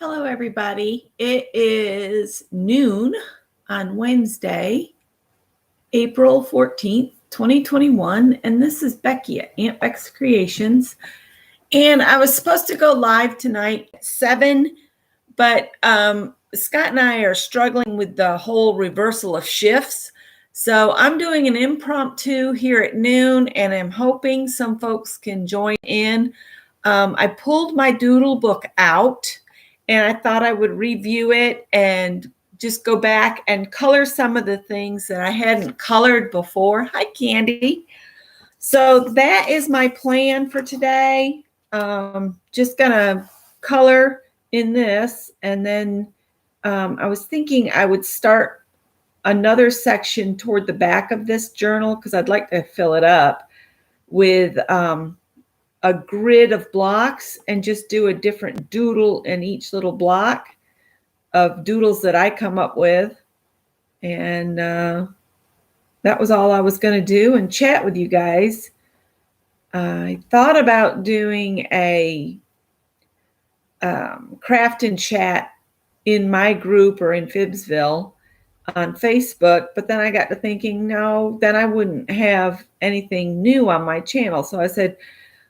Hello, everybody. It is noon on Wednesday, April 14th, 2021, and this is Becky at Aunt Beck's Creations. And I was supposed to go live tonight at 7, but Scott and I are struggling with the whole reversal of shifts. So I'm doing an impromptu here at noon, and I'm hoping some folks can join in. I pulled my doodle book out, and I thought I would review it and just go back and color some of the things that I hadn't colored before. Hi, Candy. So that is my plan for today. Just gonna color in this, and then I was thinking I would start another section toward the back of this journal because I'd like to fill it up with a grid of blocks and just do a different doodle in each little block of doodles that I come up with. And that was all I was going to do and chat with you guys. I thought about doing a craft and chat in my group or in Phibbsville on Facebook, but then I got to thinking, no, then I wouldn't have anything new on my channel. So I said,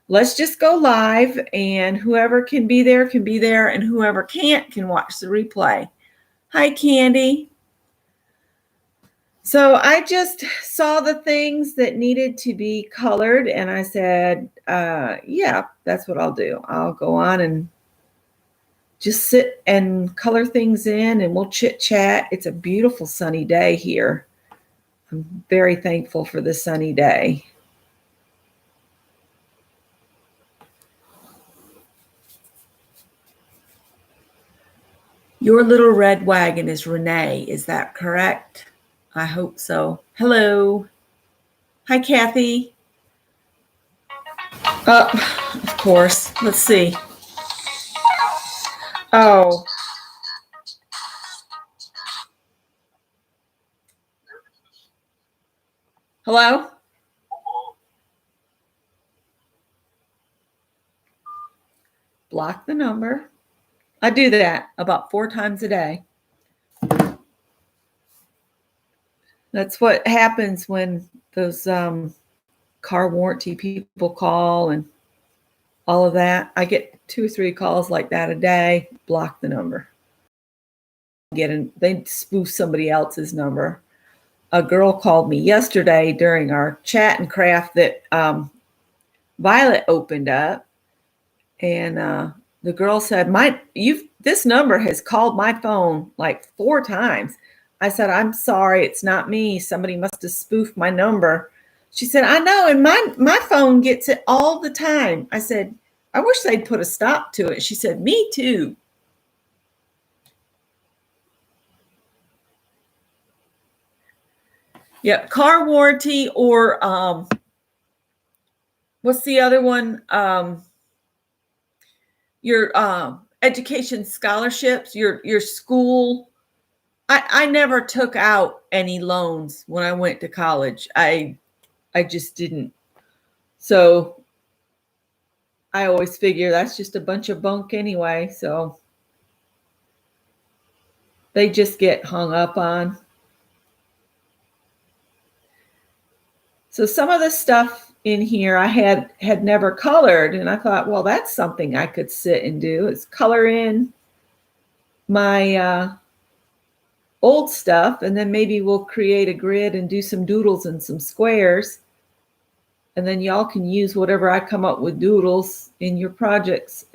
let's just go live, and whoever can be there, and whoever can't can watch the replay. Hi, Candy. So I just saw the things that needed to be colored, and I said, yeah, that's what I'll do. I'll go on and just sit and color things in, and we'll chit-chat. It's a beautiful sunny day here. I'm very thankful for the sunny day. Your little red wagon is Renee. Is that correct? I hope so. Hello. Hi, Kathy. Of course. Let's see. Oh. Hello? Block the number. I do that about 4 times a day. That's what happens when those car warranty people call and all of that. I get 2 or 3 calls like that a day. Block the number. They spoof somebody else's number. A girl called me yesterday during our chat and craft that Violet opened up, and the girl said, this number has called my phone like 4 times. I said, I'm sorry, it's not me. Somebody must have spoofed my number. She said, I know, and my phone gets it all the time. I said, I wish they'd put a stop to it. She said, me too. Yep, car warranty, or what's the other one? Your education scholarships, your school. I never took out any loans when I went to college. I just didn't. So I always figure that's just a bunch of bunk anyway. So they just get hung up on. So some of the stuff in here I had never colored, and I thought, well, that's something I could sit and do, is color in my old stuff, and then maybe we'll create a grid and do some doodles and some squares, and then y'all can use whatever I come up with doodles in your projects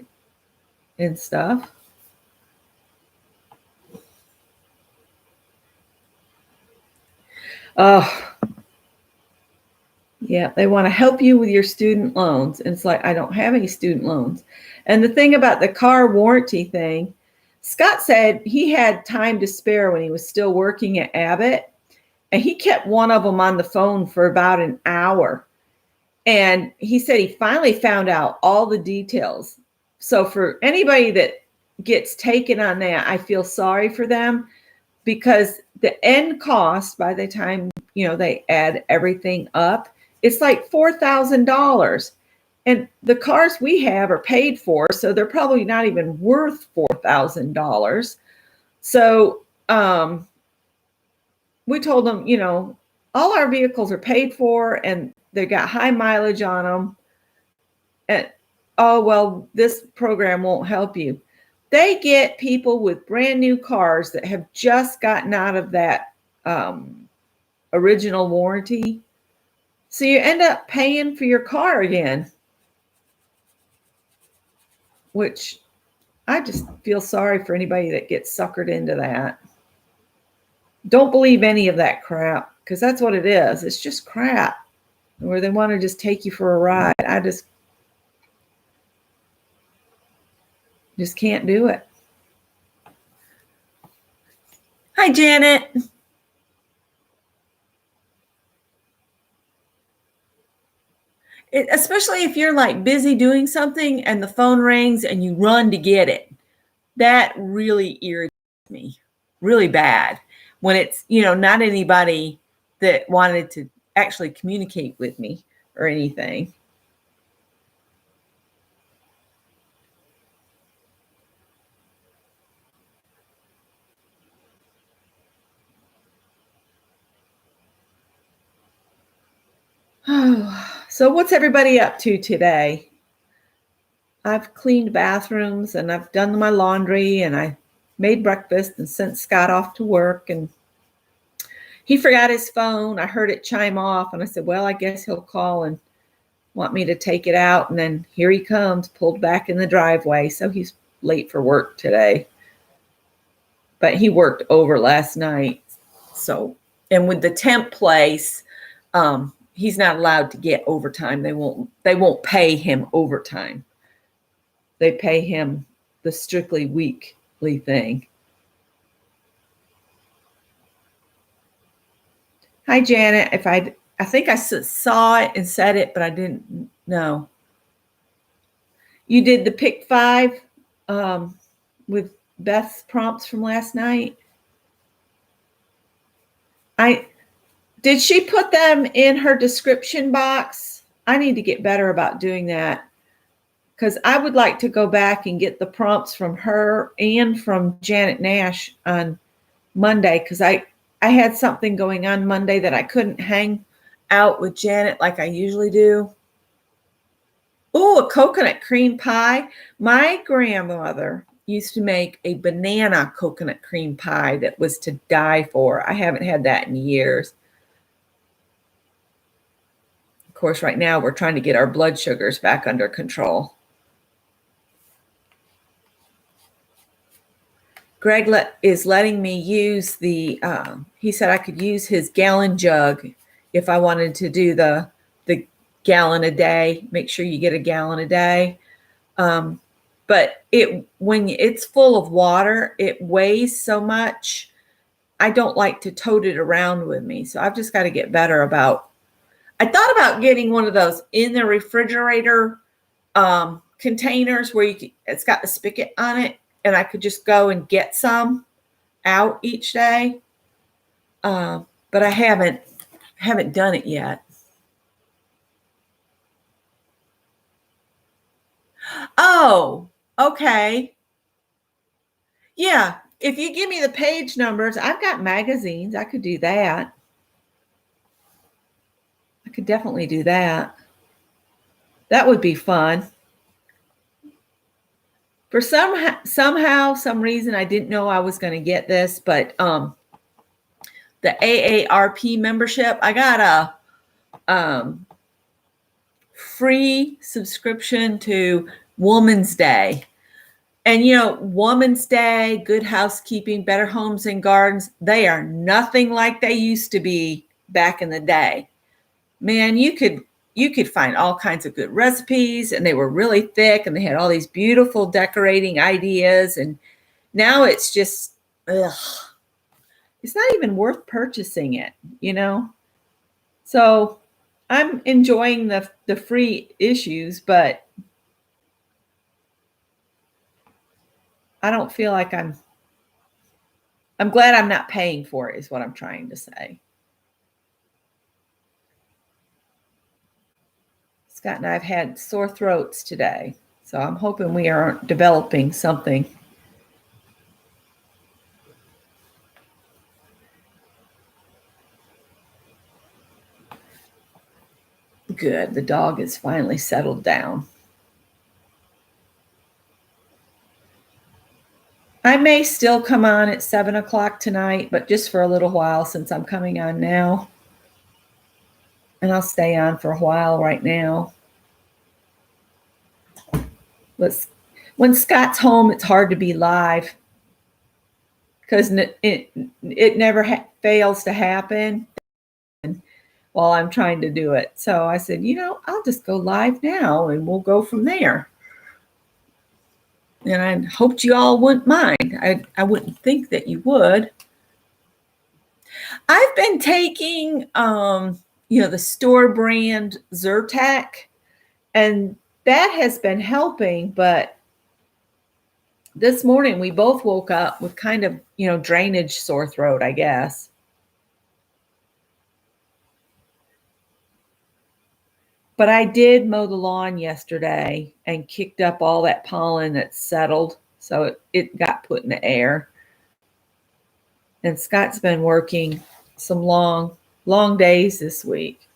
and stuff. Oh, yeah, they want to help you with your student loans. And it's like, I don't have any student loans. And the thing about the car warranty thing, Scott said he had time to spare when he was still working at Abbott. And he kept one of them on the phone for about an hour. And he said he finally found out all the details. So for anybody that gets taken on that, I feel sorry for them, because the end cost by the time, they add everything up, it's like $4,000. And the cars we have are paid for, so they're probably not even worth $4,000. So we told them, all our vehicles are paid for and they got high mileage on them. And oh, well, this program won't help you. They get people with brand new cars that have just gotten out of that original warranty. So you end up paying for your car again, which I just feel sorry for anybody that gets suckered into that. Don't believe any of that crap, because that's what it is. It's just crap where they want to just take you for a ride. I just can't do it. Hi, Janet. Especially if you're like busy doing something and the phone rings and you run to get it. That really irritates me really bad when it's, not anybody that wanted to actually communicate with me or anything. So what's everybody up to today? I've cleaned bathrooms and I've done my laundry and I made breakfast and sent Scott off to work, and he forgot his phone. I heard it chime off and I said, well, I guess he'll call and want me to take it out. And then here he comes, pulled back in the driveway. So he's late for work today. But he worked over last night. So, and with the temp place, he's not allowed to get overtime. They won't pay him overtime. They pay him the strictly weekly thing. Hi, Janet. I think I saw it and said it, but I didn't know. You did the pick 5 with Beth's prompts from last night. Did she put them in her description box? I need to get better about doing that, because I would like to go back and get the prompts from her and from Janet Nash on Monday, because I had something going on Monday that I couldn't hang out with Janet like I usually do. Oh, a coconut cream pie. My grandmother used to make a banana coconut cream pie that was to die for. I haven't had that in years. Of course, right now we're trying to get our blood sugars back under control. Greg is letting me use he said I could use his gallon jug if I wanted to do the gallon a day. Make sure you get a gallon a day. But when it's full of water, it weighs so much. I don't like to tote it around with me. So I've just got to get better about. I thought about getting one of those in the refrigerator containers where it's got the spigot on it, and I could just go and get some out each day. But I haven't done it yet. Oh, okay. Yeah, if you give me the page numbers, I've got magazines. I could do that. I could definitely do that. That would be fun. For some reason, I didn't know I was going to get this, but the AARP membership, I got a free subscription to Woman's Day. And, Woman's Day, Good Housekeeping, Better Homes and Gardens, they are nothing like they used to be back in the day. Man, you could find all kinds of good recipes, and they were really thick, and they had all these beautiful decorating ideas. And now it's just, it's not even worth purchasing it, So I'm enjoying the free issues, but I don't feel like I'm glad I'm not paying for it, is what I'm trying to say. Scott and I have had sore throats today, so I'm hoping we aren't developing something. Good, the dog is finally settled down. I may still come on at 7 o'clock tonight, but just for a little while since I'm coming on now. And I'll stay on for a while right now. When Scott's home, it's hard to be live because it never fails to happen while I'm trying to do it. So I said, I'll just go live now and we'll go from there. And I hoped you all wouldn't mind. I wouldn't think that you would. I've been taking, the store brand Zyrtec, and that has been helping. But this morning we both woke up with kind of, drainage sore throat, I guess. But I did mow the lawn yesterday and kicked up all that pollen that's settled. So it got put in the air. And Scott's been working some long days this week.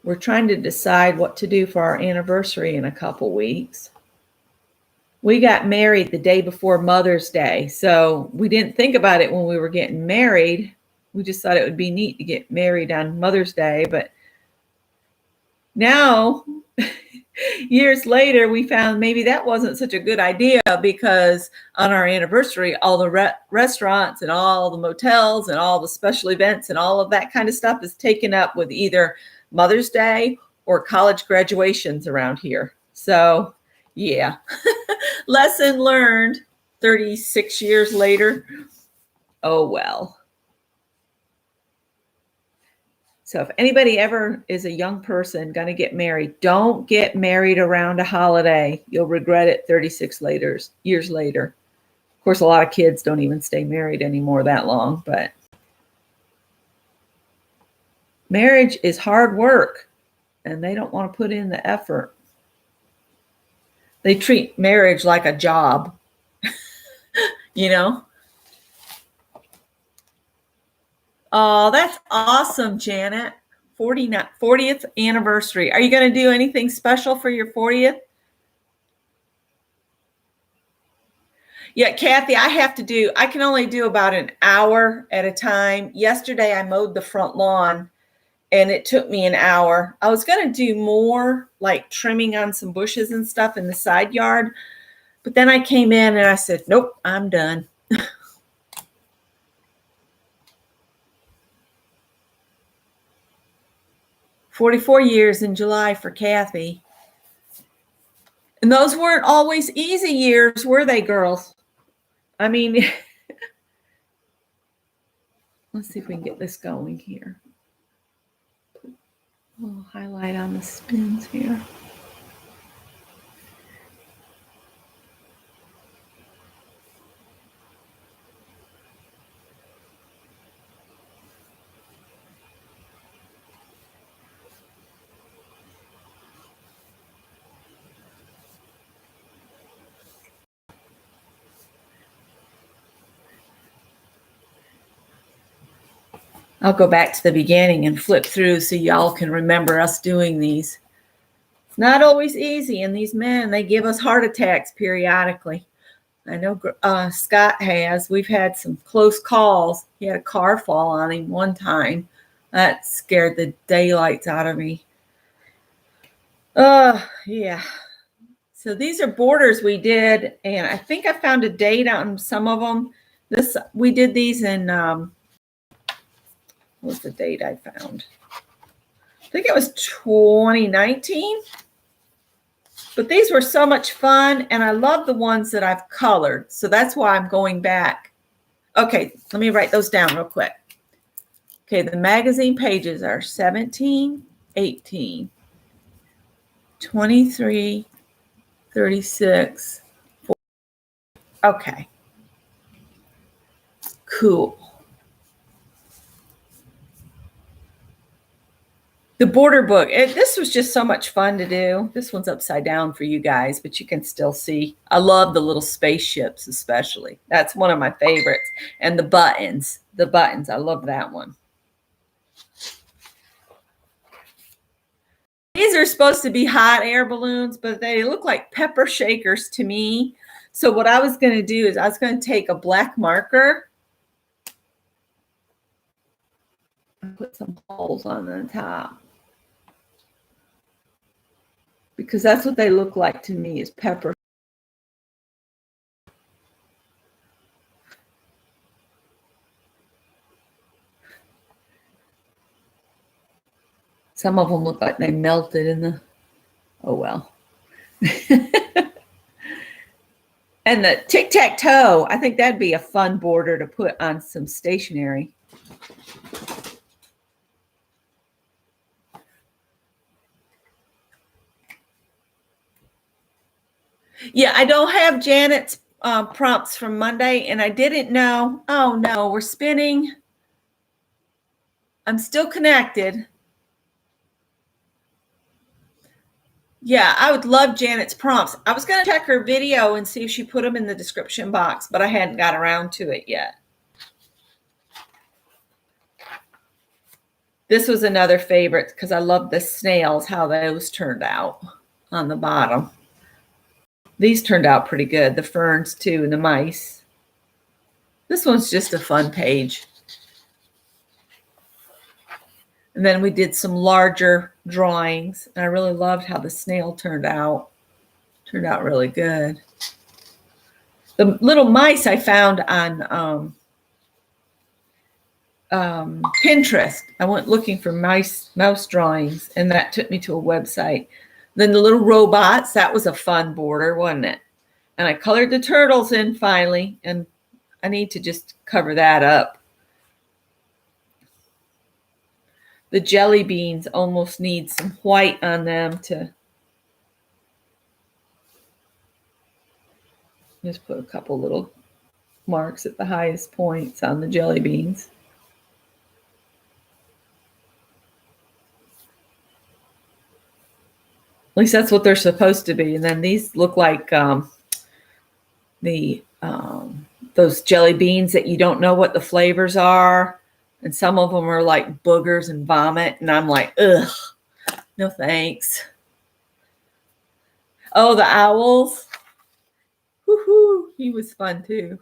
We're trying to decide what to do for our anniversary in a couple weeks. We got married the day before Mother's Day. So we didn't think about it when we were getting married. We just thought it would be neat to get married on Mother's Day. But now, years later, we found maybe that wasn't such a good idea, because on our anniversary, all the restaurants and all the motels and all the special events and all of that kind of stuff is taken up with either Mother's Day or college graduations around here. So, yeah, lesson learned 36 years later. Oh, well. So if anybody ever is a young person going to get married, don't get married around a holiday. You'll regret it 36 years later. Of course, a lot of kids don't even stay married anymore that long, but marriage is hard work and they don't want to put in the effort. They treat marriage like a job, Oh, that's awesome, Janet. 40th anniversary. Are you going to do anything special for your 40th? Yeah, Kathy, I can only do about an hour at a time. Yesterday, I mowed the front lawn and it took me an hour. I was going to do more, like trimming on some bushes and stuff in the side yard. But then I came in and I said, nope, I'm done. 44 years in July for Kathy. And those weren't always easy years, were they, girls? I mean, let's see if we can get this going here. Put a little highlight on the spins here. I'll go back to the beginning and flip through so y'all can remember us doing these. It's not always easy, and these men, they give us heart attacks periodically. I know Scott has. We've had some close calls. He had a car fall on him one time. That scared the daylights out of me. Yeah. So these are borders we did, and I think I found a date on some of them. We did these in what's the date I found? I think it was 2019. But these were so much fun, and I love the ones that I've colored. So that's why I'm going back. Okay, let me write those down real quick. Okay, the magazine pages are 17, 18, 23, 36, 40. Okay. Cool. The border book. This was just so much fun to do. This one's upside down for you guys, but you can still see. I love the little spaceships, especially. That's one of my favorites. And the buttons. The buttons. I love that one. These are supposed to be hot air balloons, but they look like pepper shakers to me. So what I was going to do is I was going to take a black marker and put some holes on the top. Because that's what they look like to me, is pepper. Some of them look like they melted in the, oh well. And the tic-tac-toe, I think that'd be a fun border to put on some stationery. Yeah, I don't have Janet's prompts from Monday, and I didn't know. Oh no, we're spinning. I'm still connected. Yeah, I would love Janet's prompts. I was going to check her video and see if she put them in the description box, but I hadn't got around to it yet. This was another favorite because I love the snails, how those turned out on the bottom. These turned out pretty good. The ferns too, and the mice. This one's just a fun page. And then we did some larger drawings. And I really loved how the snail turned out. Turned out really good. The little mice I found on Pinterest. I went looking for mouse drawings, and that took me to a website. Then the little robots, that was a fun border, wasn't it? And I colored the turtles in finally, and I need to just cover that up. The jelly beans almost need some white on them to just put a couple little marks at the highest points on the jelly beans. At least that's what they're supposed to be. And then these look like those jelly beans that you don't know what the flavors are. And some of them are like boogers and vomit. And I'm like, ugh, no thanks. Oh, the owls. Woohoo, he was fun too.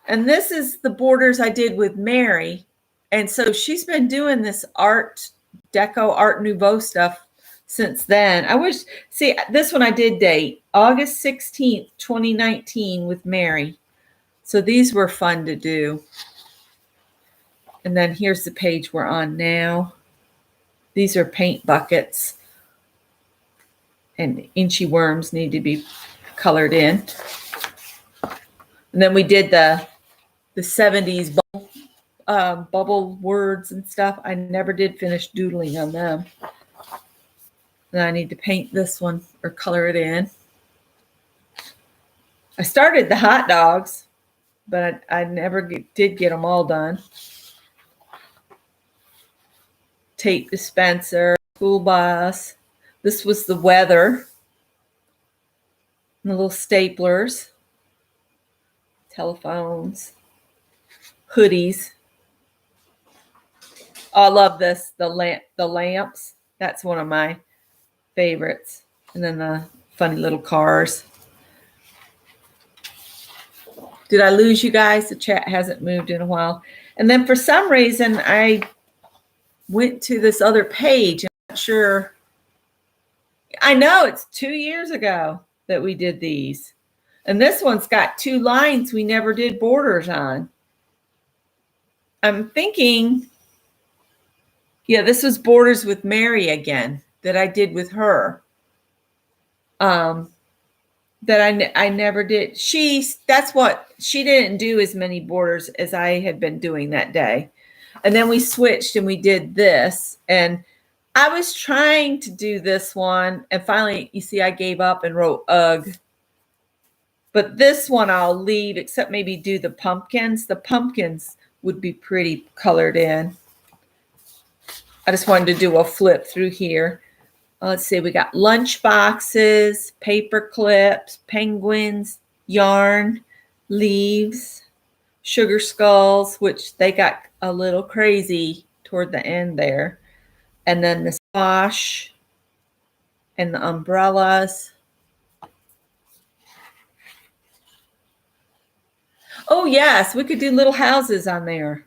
And this is the borders I did with Mary. And so she's been doing this Art Deco, Art Nouveau stuff since then. I wish, see, this one I did date August 16th, 2019 with Mary. So these were fun to do. And then here's the page we're on now. These are paint buckets. And inchy worms need to be colored in. And then we did the 70s bubble words and stuff. I never did finish doodling on them. Then I need to paint this one or color it in. I started the hot dogs, but I never did get them all done. Tape dispenser, school bus. This was the weather. And the little staplers. Telephones. Hoodies. Oh, I love this. The lamps. That's one of my favorites. And then the funny little cars. Did I lose you guys? The chat hasn't moved in a while. And then for some reason, I went to this other page. I'm not sure. I know it's 2 years ago that we did these. And this one's got 2 lines we never did borders on. I'm thinking, yeah, this was borders with Mary again that I did with her. That I never did. That's what she didn't do as many borders as I had been doing that day. And then we switched and we did this. And I was trying to do this one. And finally, you see, I gave up and wrote ugh. But this one I'll leave, except maybe do the pumpkins. The pumpkins would be pretty colored in. I just wanted to do a flip through here. Let's see, we got lunch boxes, paper clips, penguins, yarn, leaves, sugar skulls, which they got a little crazy toward the end there. And then the squash and the umbrellas. Oh, yes, we could do little houses on there.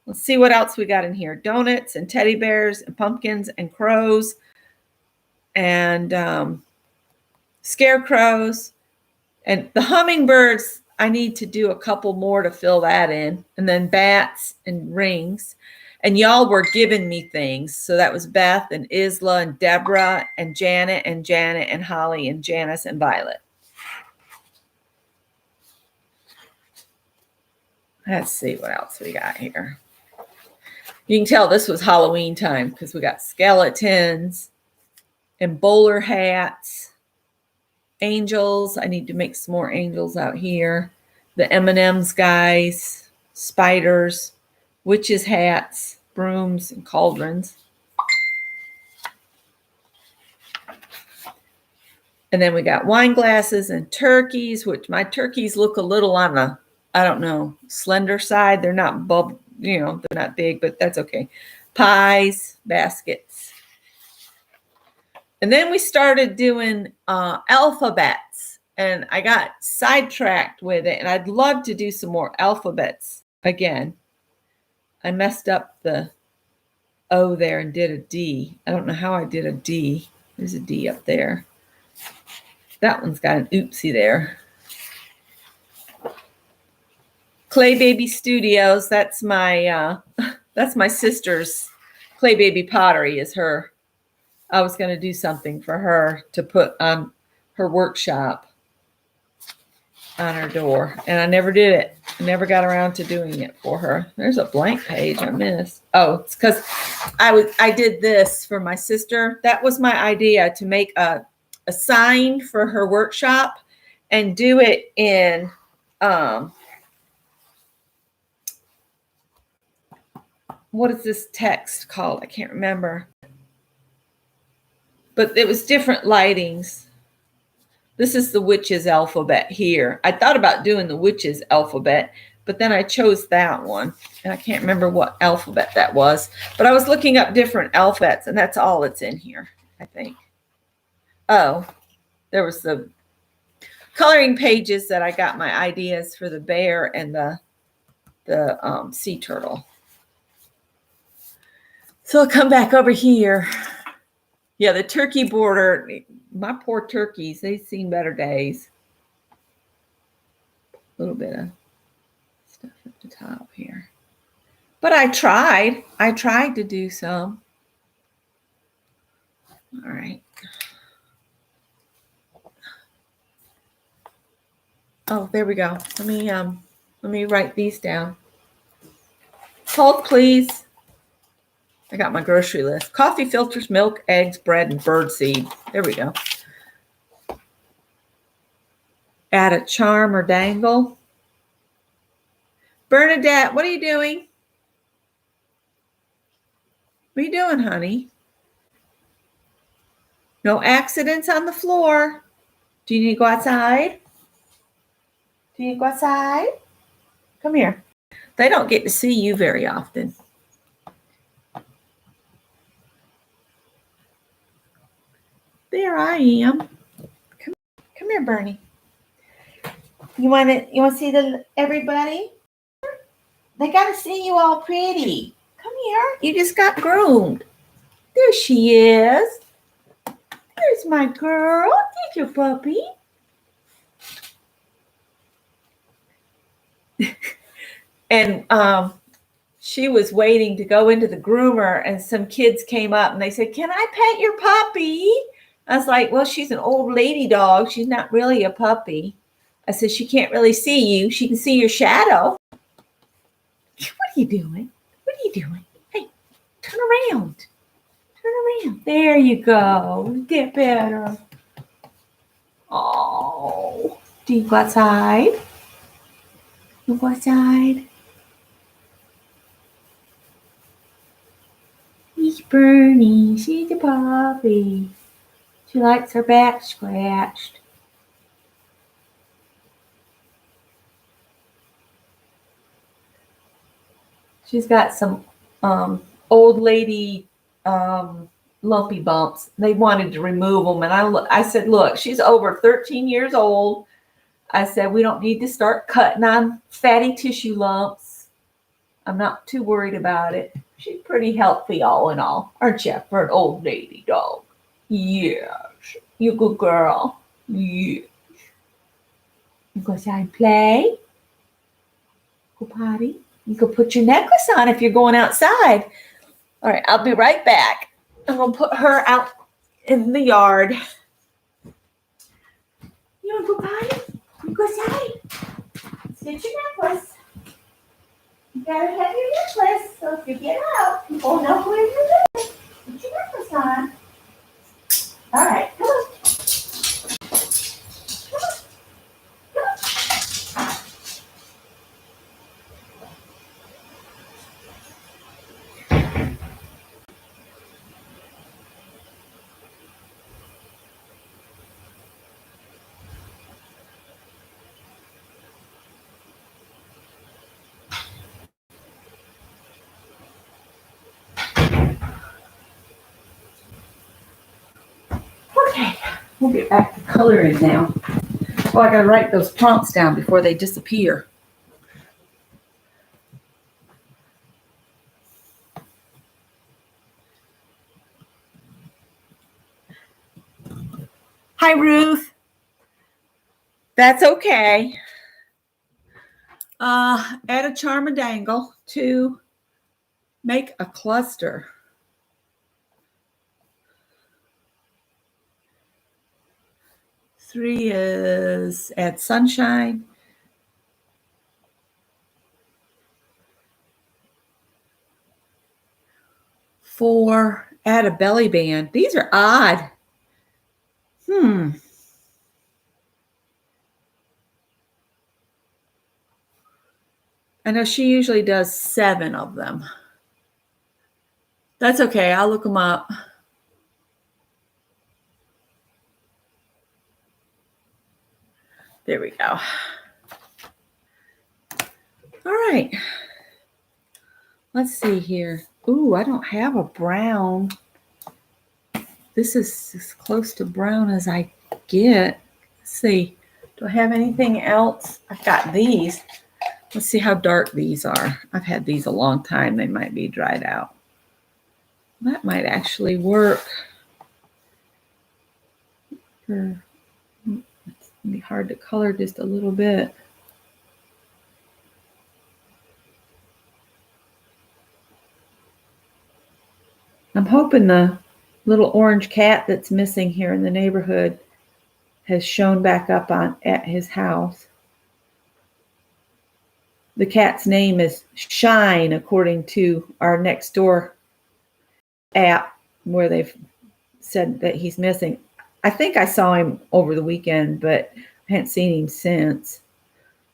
Let's see what else we got in here. Donuts and teddy bears and pumpkins and crows and scarecrows. And the hummingbirds, I need to do a couple more to fill that in. And then bats and rings. And y'all were giving me things. So that was Beth and Isla and Deborah and Janet and Holly and Janice and Violet. Let's see what else we got here. You can tell this was Halloween time because we got skeletons and bowler hats, angels. I need to make some more angels out here. The M&M's guys, spiders, witches' hats, brooms, and cauldrons. And then we got wine glasses and turkeys, which my turkeys look a little on the, I don't know, slender side. They're not they're not big, but that's okay. Pies, baskets. And then we started doing alphabets, and I got sidetracked with it, and I'd love to do some more alphabets again. I messed up the O there and did a D. I don't know how I did a D. There's a D up there. That one's got an oopsie there. Clay Baby Studios, that's my sister's Clay Baby Pottery is her. I was going to do something for her to put on her workshop on her door, and I never did it. I never got around to doing it for her. There's a blank page I missed. Oh, it's because I did this for my sister. That was my idea, to make a sign for her workshop and do it in what is this text called? I can't remember. But it was different lightings. This is the witches alphabet here. I thought about doing the witches alphabet, but then I chose that one. And I can't remember what alphabet that was. But I was looking up different alphabets, and that's all that's in here, I think. Oh, there was the coloring pages that I got my ideas for the bear and the sea turtle. So I'll come back over here. Yeah, the turkey border, my poor turkeys, they've seen better days. A little bit of stuff at the top here. But I tried to do some. All right. Oh, there we go. Let me write these down. Hold, please. I got my grocery list. Coffee filters, milk, eggs, bread, and bird seed. There we go. Add a charm or dangle. Bernadette, what are you doing? What are you doing, honey? No accidents on the floor. Do you need to go outside? Do you need to go outside? Come here. They don't get to see you very often. There I am. Come here, Bernie. You want to see everybody? They got to see you all pretty. Come here. You just got groomed. There she is. There's my girl. There's your puppy. And she was waiting to go into the groomer, and some kids came up and they said, "Can I pet your puppy?" I was like, "Well, she's an old lady dog. She's not really a puppy." I said, "She can't really see you. She can see your shadow." What are you doing? What are you doing? Hey, turn around. Turn around. There you go. Get better. Oh, do you go outside? You go outside? Bernie. She's a puppy. She likes her back scratched. She's got some old lady lumpy bumps. They wanted to remove them, and I said, look, she's over 13 years old. I said, we don't need to start cutting on fatty tissue lumps. I'm not too worried about it. She's pretty healthy all in all, aren't you, for an old lady dog? Yes. You good girl. Yes. You go outside and play? Go potty? You can put your necklace on if you're going outside. All right, I'll be right back. I'm going to put her out in the yard. You want to go potty? You go outside. Get your necklace. You got to have your necklace, so if you get out, people know where you're living. Put your necklace on. All right, come on. Okay, we'll get back to coloring now. Oh, I gotta write those prompts down before they disappear. Hi, Ruth. That's okay. Add a charm and dangle to make a cluster. 3 is add sunshine. 4, add a belly band. These are odd. I know she usually does 7 of them. That's okay. I'll look them up. There we go. All right. Let's see here. Ooh, I don't have a brown. This is as close to brown as I get. Let's see. Do I have anything else? I've got these. Let's see how dark these are. I've had these a long time. They might be dried out. That might actually work. It's be hard to color just a little bit. I'm hoping the little orange cat that's missing here in the neighborhood has shown back up at his house. The cat's name is Shine, according to our next door app where they've said that he's missing. I think I saw him over the weekend, but I hadn't seen him since.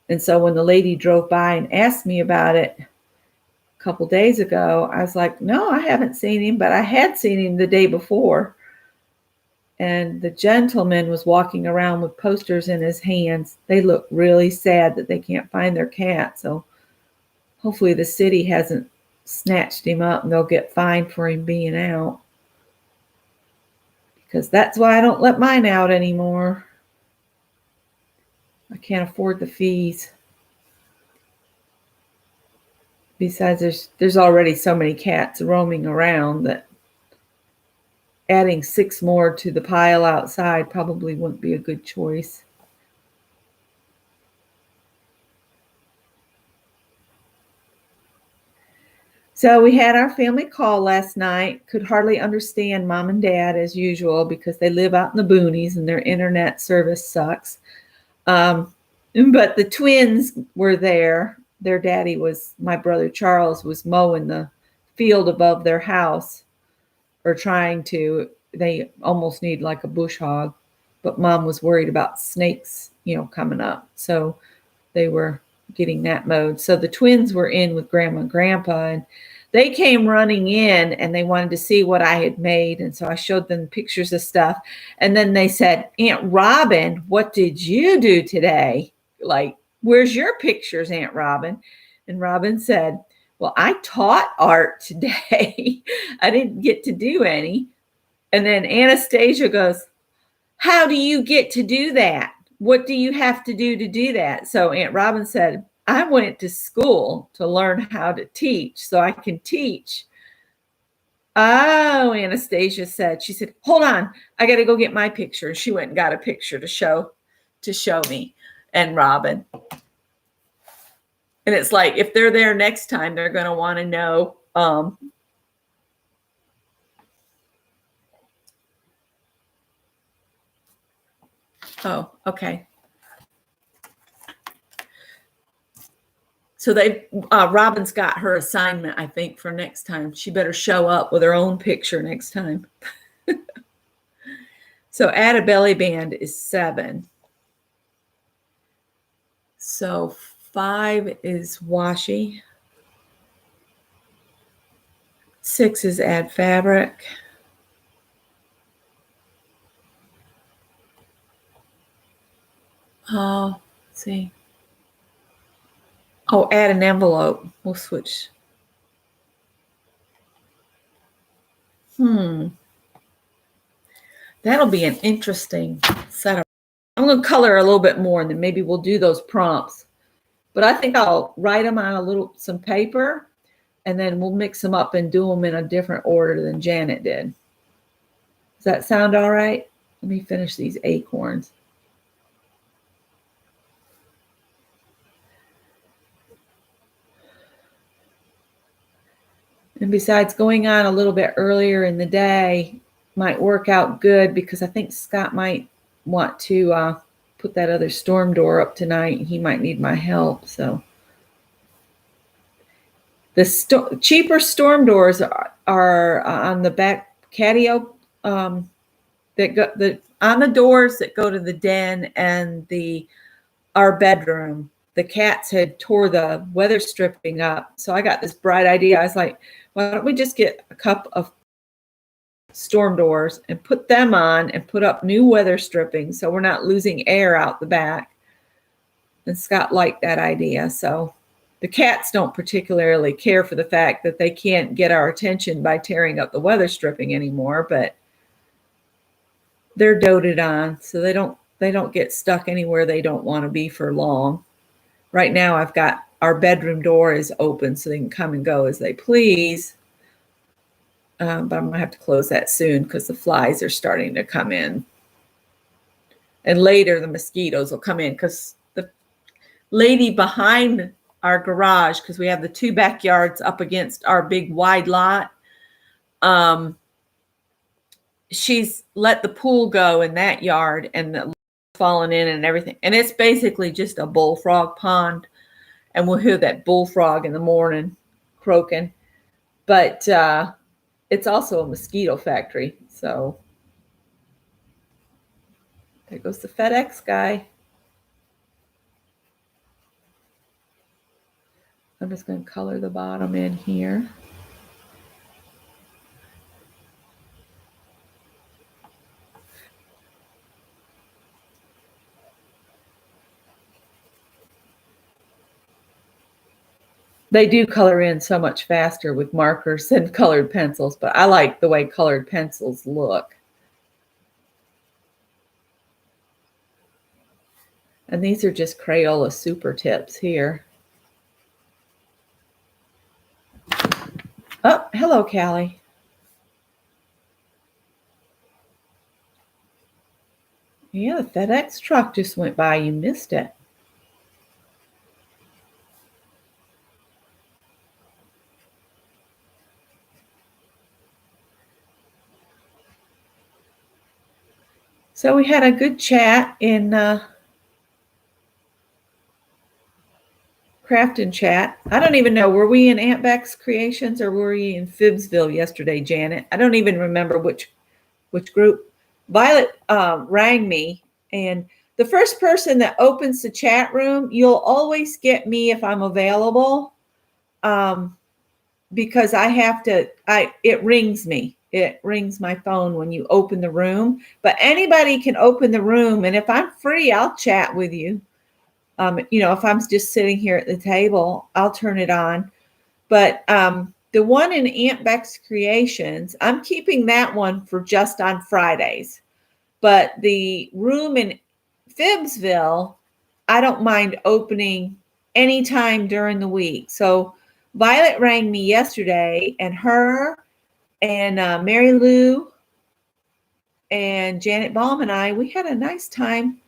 And so when the lady drove by and asked me about it a couple days ago, I was like, no, I haven't seen him, but I had seen him the day before. And the gentleman was walking around with posters in his hands. They look really sad that they can't find their cat. So hopefully the city hasn't snatched him up and they'll get fined for him being out. Because that's why I don't let mine out anymore. I can't afford the fees. Besides, there's already so many cats roaming around that adding 6 more to the pile outside probably wouldn't be a good choice. So we had our family call last night. Could hardly understand Mom and Dad as usual because they live out in the boonies and their internet service sucks. But the twins were there. Their daddy my brother Charles was mowing the field above their house, or trying to. They almost need like a bush hog, but Mom was worried about snakes, coming up. So they were getting that mowed. So the twins were in with Grandma and Grandpa, and they came running in and they wanted to see what I had made. And so I showed them pictures of stuff. And then they said, Aunt Robin, what did you do today? Like, where's your pictures, Aunt Robin? And Robin said, well, I taught art today. I didn't get to do any. And then Anastasia goes, how do you get to do that? What do you have to do that? So Aunt Robin said, I went to school to learn how to teach so I can teach. Oh, Anastasia said, she said, hold on, I got to go get my picture. She went and got a picture to show me and Robin. And it's like, if they're there next time, they're going to want to know. Oh, okay. So Robin's got her assignment, I think, for next time. She better show up with her own picture next time. So add a belly band is 7. So 5 is washi. 6 is add fabric. Oh, let's see. Oh, add an envelope. We'll switch. That'll be an interesting setup. I'm going to color a little bit more, and then maybe we'll do those prompts. But I think I'll write them on some paper, and then we'll mix them up and do them in a different order than Janet did. Does that sound all right? Let me finish these acorns. And besides, going on a little bit earlier in the day might work out good, because I think Scott might want to put that other storm door up tonight. He might need my help. So the cheaper storm doors are on the back patio on the doors that go to the den and our bedroom. The cats had tore the weather stripping up. So I got this bright idea. I was like, why don't we just get a couple of storm doors and put them on and put up new weather stripping so we're not losing air out the back. And Scott liked that idea. So the cats don't particularly care for the fact that they can't get our attention by tearing up the weather stripping anymore, but they're doted on, so they don't get stuck anywhere they don't want to be for long. Right now, I've got our bedroom door is open so they can come and go as they please. But I'm going to have to close that soon because the flies are starting to come in. And later, the mosquitoes will come in because the lady behind our garage, because we have the 2 backyards up against our big wide lot, she's let the pool go in that yard, and the fallen in and everything. And it's basically just a bullfrog pond. And we'll hear that bullfrog in the morning croaking. But it's also a mosquito factory. So there goes the FedEx guy. I'm just going to color the bottom in here. They do color in so much faster with markers than colored pencils, but I like the way colored pencils look. And these are just Crayola Super Tips here. Oh, hello, Callie. Yeah, the FedEx truck just went by. You missed it. So we had a good chat in Craft and Chat. I don't even know, were we in Aunt Beck's Creations or were we in Phibbsville yesterday, Janet? I don't even remember which group. Violet rang me, and the first person that opens the chat room, you'll always get me if I'm available. because it rings me. It rings my phone when you open the room, but anybody can open the room. And if I'm free, I'll chat with you. If I'm just sitting here at the table, I'll turn it on. But the one in Aunt Beck's Creations, I'm keeping that one for just on Fridays. But the room in Phibbsville, I don't mind opening anytime during the week. So Violet rang me yesterday, and her and Mary Lou and Janet Baum and we had a nice time.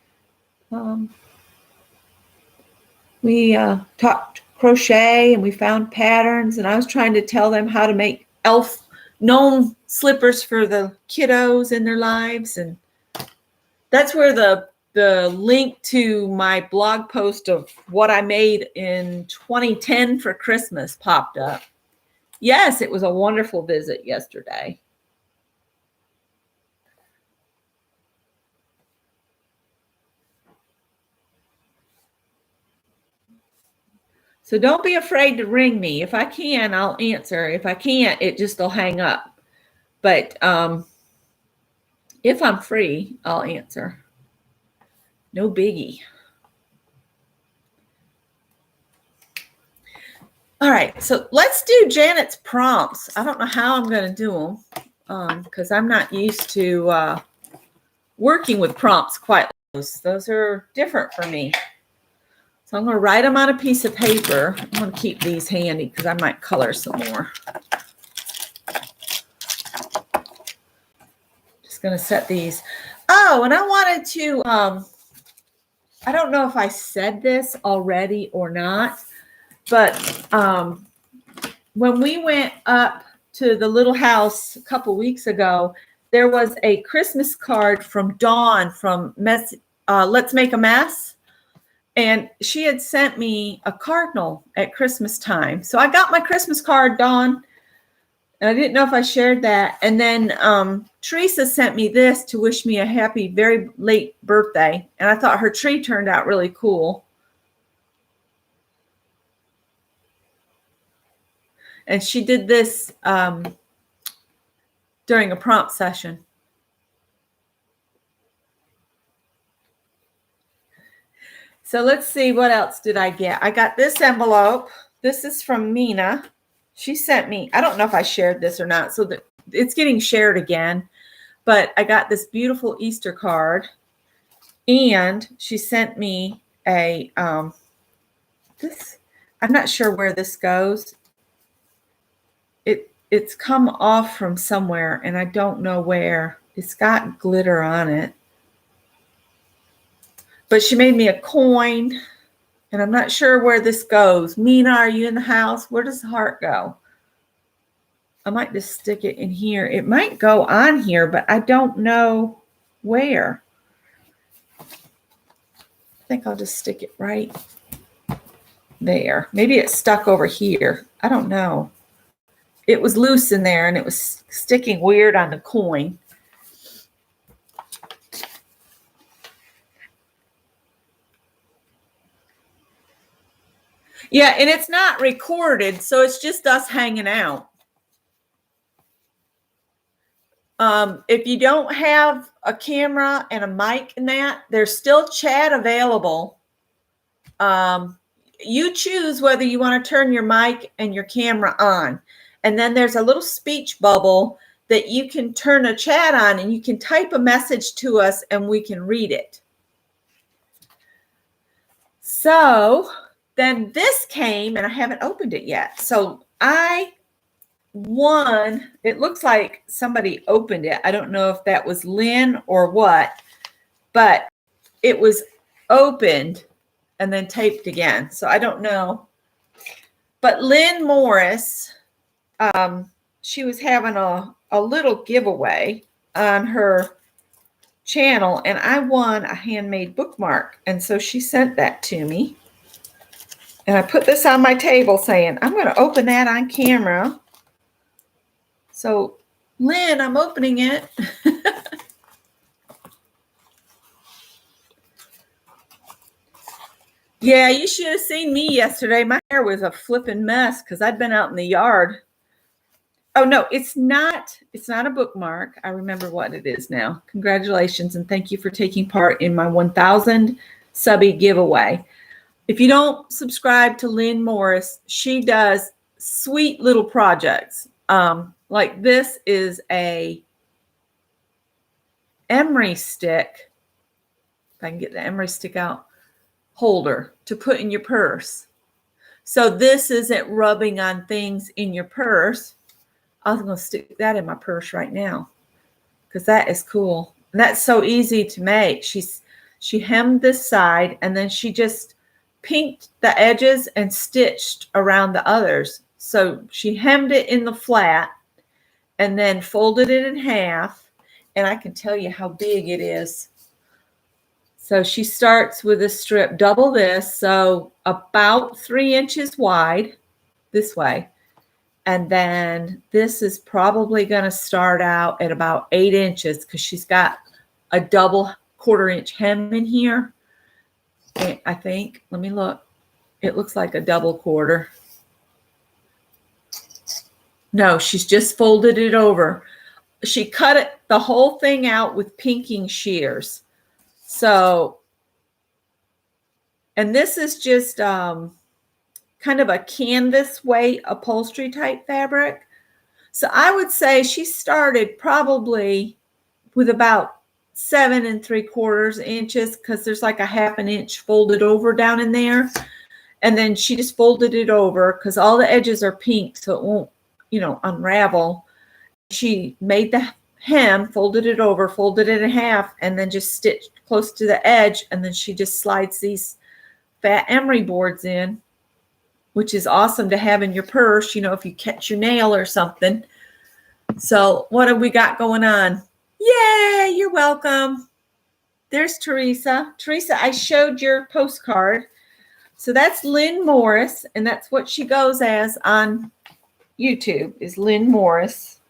We talked crochet, and we found patterns, and I was trying to tell them how to make elf gnome slippers for the kiddos in their lives. And that's where the link to my blog post of what I made in 2010 for Christmas popped up. Yes, it was a wonderful visit yesterday. So don't be afraid to ring me. If I can, I'll answer. If I can't, it just will hang up. But if I'm free, I'll answer. No biggie. All right, so let's do Janet's prompts. I don't know how I'm going to do them because I'm not used to working with prompts quite like those. Those are different for me. So I'm going to write them on a piece of paper. I'm going to keep these handy because I might color some more. Just going to set these. Oh, and I wanted to, I don't know if I said this already or not, but when we went up to the little house a couple weeks ago, there was a Christmas card from Dawn from Let's Make a Mess. And she had sent me a cardinal at Christmas time. So I got my Christmas card, Dawn. And I didn't know if I shared that. And then Teresa sent me this to wish me a happy, very late birthday. And I thought her tree turned out really cool. And she did this during a prompt session. So let's see, what else did I get? I got this envelope. This is from Mina. She sent me, I don't know if I shared this or not, so it's getting shared again. But I got this beautiful Easter card. And she sent me a, I'm not sure where this goes. It's come off from somewhere, and I don't know where. It's got glitter on it. But she made me a coin, and I'm not sure where this goes. Mina, are you in the house? Where does the heart go? I might just stick it in here. It might go on here, but I don't know where. I think I'll just stick it right there. Maybe it's stuck over here. I don't know. It was loose in there, and it was sticking weird on the coin. Yeah, and it's not recorded, so it's just us hanging out. If you don't have a camera and a mic in that, there's still chat available. You choose whether you want to turn your mic and your camera on. And then there's a little speech bubble that you can turn a chat on, and you can type a message to us and we can read it. So then this came, and I haven't opened it yet. So I won. It looks like somebody opened it. I don't know if that was Lynn or what, but it was opened and then taped again. So I don't know. But Lynn Morris, she was having a little giveaway on her channel, and I won a handmade bookmark. And so she sent that to me. And I put this on my table saying, I'm going to open that on camera. So, Lynn, I'm opening it. Yeah, you should have seen me yesterday. My hair was a flipping mess because I'd been out in the yard Oh, no, it's not. It's not a bookmark. I remember what it is now. Congratulations, and thank you for taking part in my 1,000 subby giveaway. If you don't subscribe to Lynn Morris, she does sweet little projects. Like this is a emery stick, if I can get the emery stick out, holder to put in your purse. So this isn't rubbing on things in your purse. I was going to stick that in my purse right now because that is cool. And that's so easy to make. She hemmed this side and then she just pinked the edges and stitched around the others. So she hemmed it in the flat and then folded it in half. And I can tell you how big it is. So she starts with a strip, double this, so about 3 inches wide this way. And then this is probably going to start out at about 8 inches because she's got a double 1/4 inch hem in here. I think, let me look. It looks like a double 1/4. No, she's just folded it over. She cut it, the whole thing out with pinking shears. So, and this is just kind of a canvas weight upholstery type fabric. So I would say she started probably with about 7 3/4 inches because there's like a 1/2 inch folded over down in there. And then she just folded it over because all the edges are pink so it won't, unravel. She made the hem, folded it over, folded it in half, and then just stitched close to the edge. And then she just slides these fat emery boards in, which is awesome to have in your purse, if you catch your nail or something. So what have we got going on? Yay, you're welcome. There's Teresa. Teresa, I showed your postcard. So that's Lynn Morris, and that's what she goes as on YouTube, is Lynn Morris.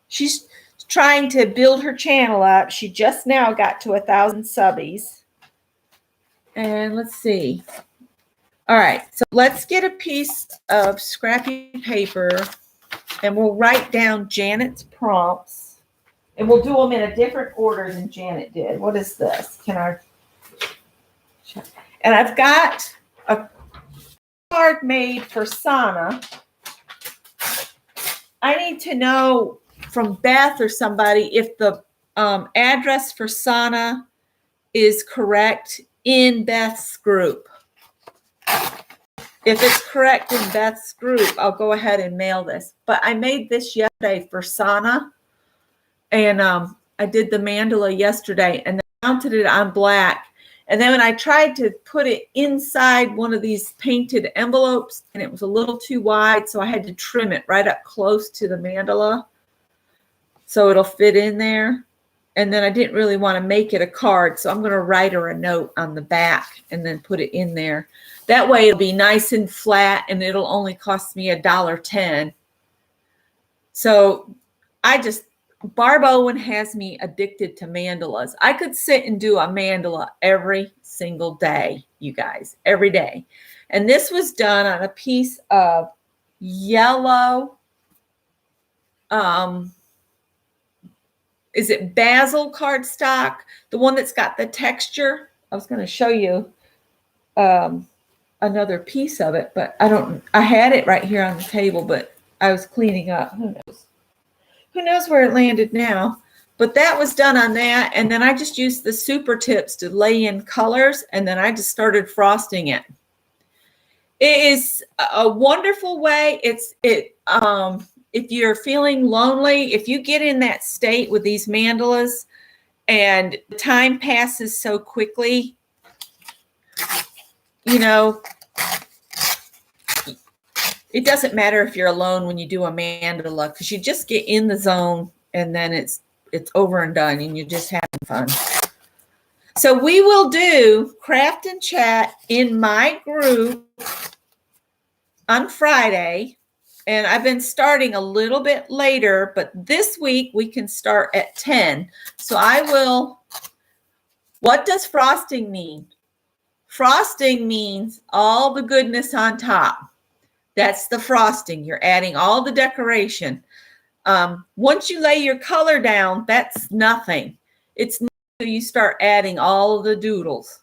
She's trying to build her channel up. She just now got to 1,000 subbies. And let's see. All right, so let's get a piece of scrappy paper and we'll write down Janet's prompts. And we'll do them in a different order than Janet did. What is this? And I've got a card made for Sana. I need to know from Beth or somebody if the address for Sana is correct in Beth's group. If it's correct in Beth's group, I'll go ahead and mail this. But I made this yesterday for Sana. And I did the mandala yesterday and I mounted it on black. And then when I tried to put it inside one of these painted envelopes, and it was a little too wide, so I had to trim it right up close to the mandala so it'll fit in there. And then I didn't really want to make it a card, so I'm going to write her a note on the back and then put it in there. That way it'll be nice and flat, and it'll only cost me $1.10. So Barb Owen has me addicted to mandalas. I could sit and do a mandala every single day, you guys, every day. And this was done on a piece of yellow, is it basil cardstock? The one that's got the texture. I was going to show you another piece of it, but I had it right here on the table, but I was cleaning up. Who knows? Who knows where it landed now? But that was done on that. And then I just used the super tips to lay in colors. And then I just started frosting it. It is a wonderful way. If you're feeling lonely, if you get in that state with these mandalas and time passes so quickly, it doesn't matter if you're alone when you do a mandala because you just get in the zone and then it's over and done and you're just having fun. So we will do craft and chat in my group on Friday. And I've been starting a little bit later, but this week we can start at 10. So what does frosting mean? Frosting means all the goodness on top. That's the frosting. You're adding all the decoration. Once you lay your color down, that's nothing. It's not until you start adding all of the doodles.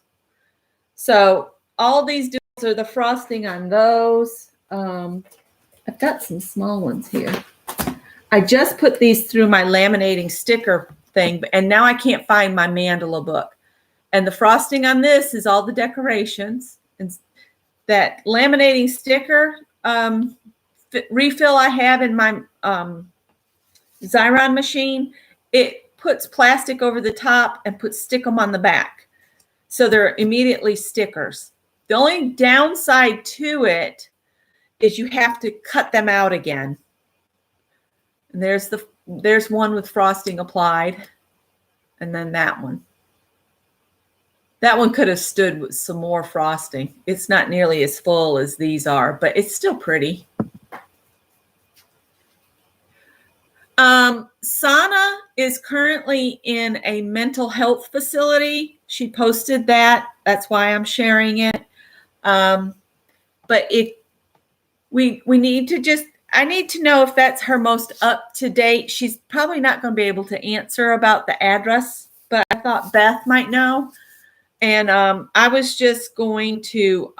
So all these doodles are the frosting on those. I've got some small ones here. I just put these through my laminating sticker thing, and now I can't find my mandala book. And the frosting on this is all the decorations. And that laminating sticker refill I have in my Xyron machine, it puts plastic over the top and puts stick them on the back. So they're immediately stickers. The only downside to it is you have to cut them out again. And there's one with frosting applied, and then that one. That one could have stood with some more frosting. It's not nearly as full as these are, but it's still pretty. Sana is currently in a mental health facility. She posted that. That's why I'm sharing it. But we need to just, I need to know if that's her most up to date. She's probably not going to be able to answer about the address, but I thought Beth might know. And I was just going to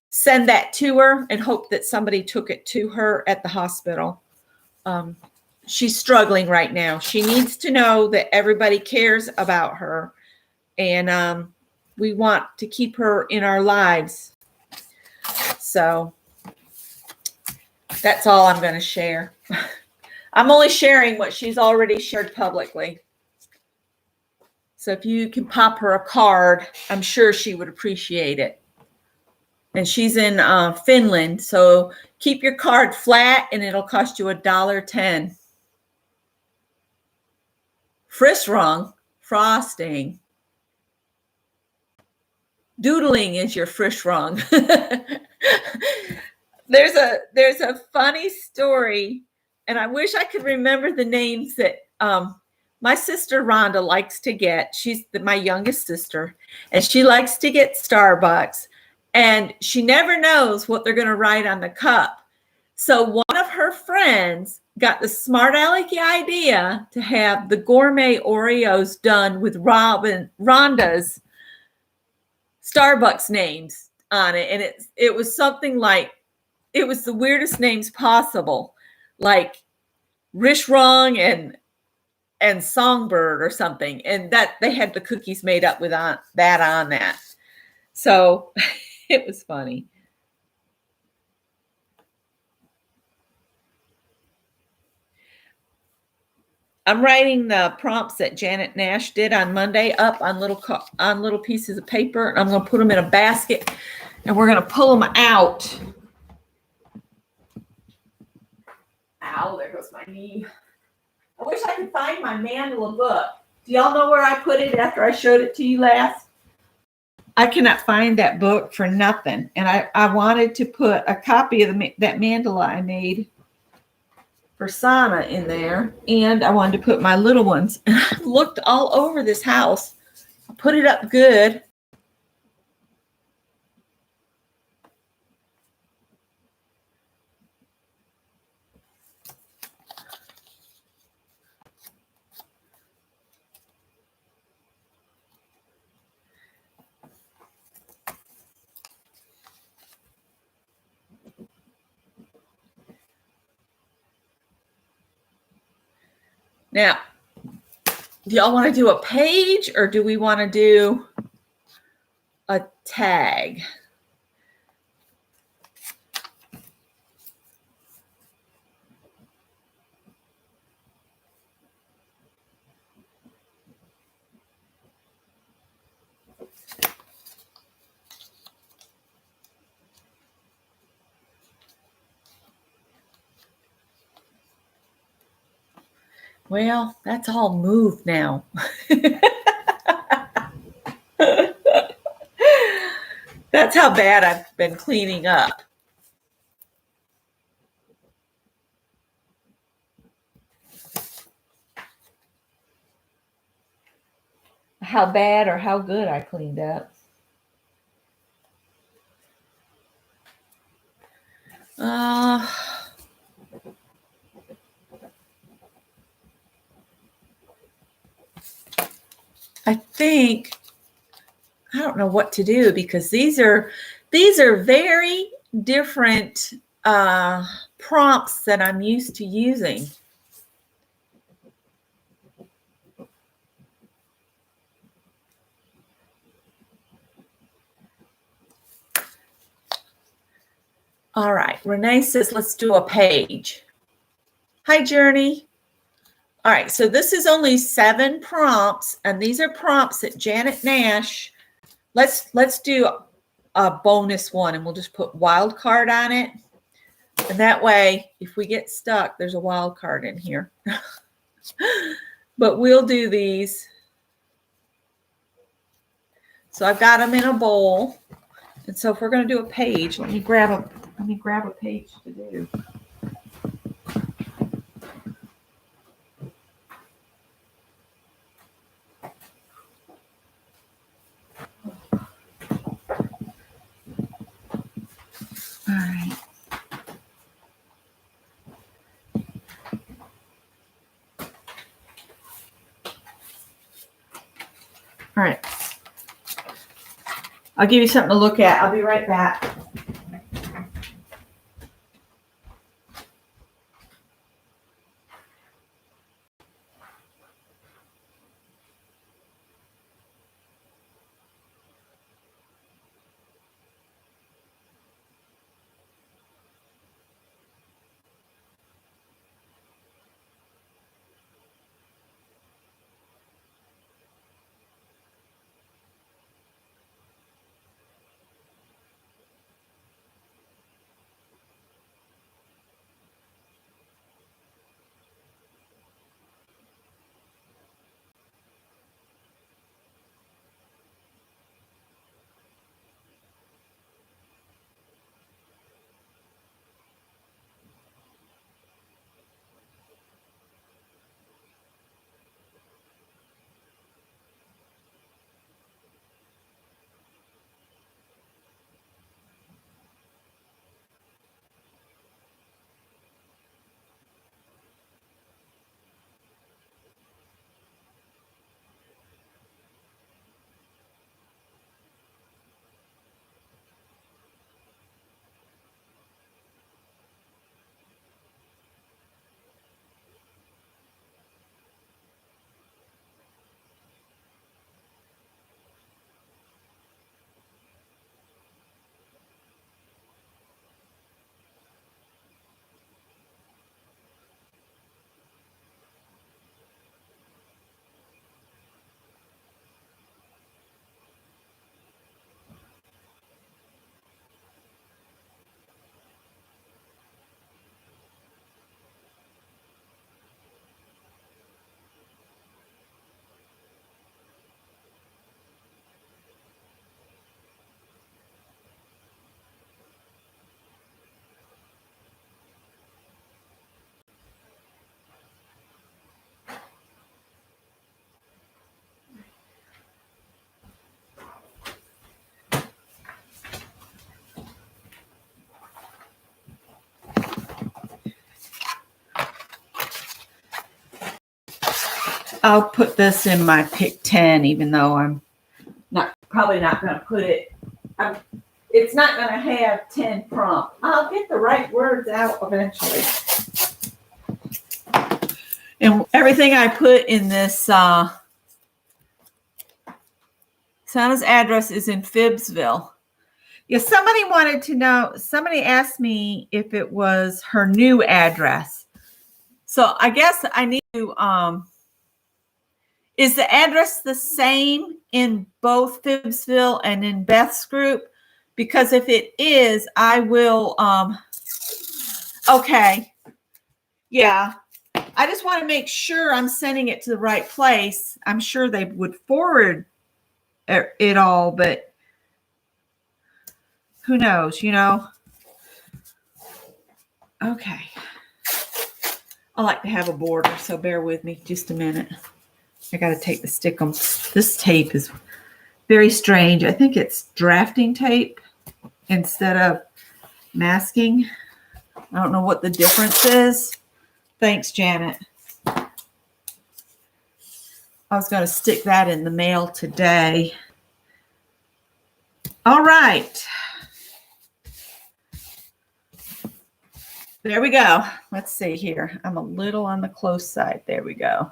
send that to her and hope that somebody took it to her at the hospital. She's struggling right now. She needs to know that everybody cares about her, and we want to keep her in our lives. So that's all I'm going to share. I'm only sharing what she's already shared publicly. So if you can pop her a card, I'm sure she would appreciate it. And she's in Finland, so keep your card flat and it'll cost you $1.10. Frissrung, frosting. Doodling is your frissrung. There's a funny story, and I wish I could remember the names that my sister Rhonda likes to get. She's my youngest sister, and she likes to get Starbucks. And she never knows what they're going to write on the cup. So one of her friends got the smart alecky idea to have the gourmet Oreos done with Rhonda's Starbucks names on it. And it was something like, it was the weirdest names possible, like Rishrong and Songbird or something. And that they had the cookies made up with that. So it was funny. I'm writing the prompts that Janet Nash did on Monday up on little pieces of paper. I'm going to put them in a basket, and we're going to pull them out. Ow, there goes my knee. I wish I could find my mandala book. Do y'all know where I put it after I showed it to you last? I cannot find that book for nothing. And I wanted to put a copy of that mandala I made for Sana in there. And I wanted to put my little ones. And I looked all over this house. I put it up good. Now, do y'all want to do a page or do we want to do a tag? Well, that's all moved now. That's how bad I've been cleaning up. How bad or how good I cleaned up. I think, I don't know what to do because these are very different prompts that I'm used to using. All right, Renee says, let's do a page. Hi, Journey. All right, so this is only 7 prompts, and these are prompts that Janet Nash. Let's do a bonus one, and we'll just put wild card on it. And that way, if we get stuck, there's a wild card in here. But we'll do these. So I've got them in a bowl. And so if we're going to do a page, let me grab a page to do. All right. All right. I'll give you something to look at. I'll be right back. I'll put this in my pick 10, even though I'm probably not going to put it. It's not going to have 10 prompts. I'll get the right words out eventually. And everything I put in this Santa's address is in Phibbsville. Yeah, somebody wanted to know, somebody asked me if it was her new address. So I guess I need to, is the address the same in both Phibbsville and in Beth's group? Because if it is, I will, okay. Yeah. I just want to make sure I'm sending it to the right place. I'm sure they would forward it all, but who knows, you know? Okay. I like to have a border, so bear with me just a minute. I got to take the stickum. This tape is very strange. I think it's drafting tape instead of masking. I don't know what the difference is. Thanks, Janet. I was going to stick that in the mail today. All right. There we go. Let's see here. I'm a little on the close side. There we go.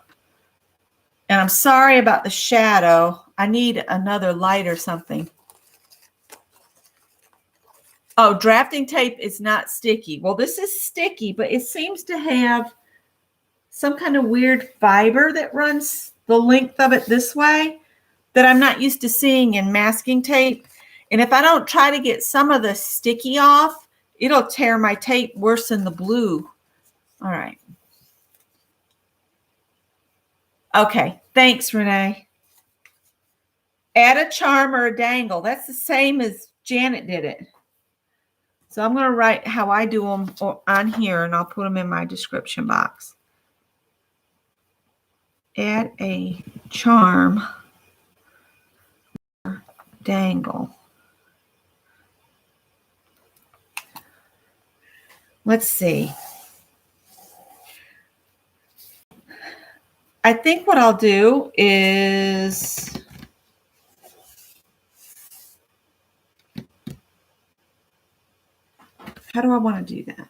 And I'm sorry about the shadow. I need another light or something. Oh, drafting tape is not sticky. Well, this is sticky, but it seems to have some kind of weird fiber that runs the length of it this way that I'm not used to seeing in masking tape. And if I don't try to get some of the sticky off, it'll tear my tape worse than the blue. All right. Okay. Thanks, Renee. Add a charm or a dangle. That's the same as Janet did it. So I'm going to write how I do them on here, and I'll put them in my description box. Add a charm, dangle. Let's see. I think what I'll do is how do I want to do that?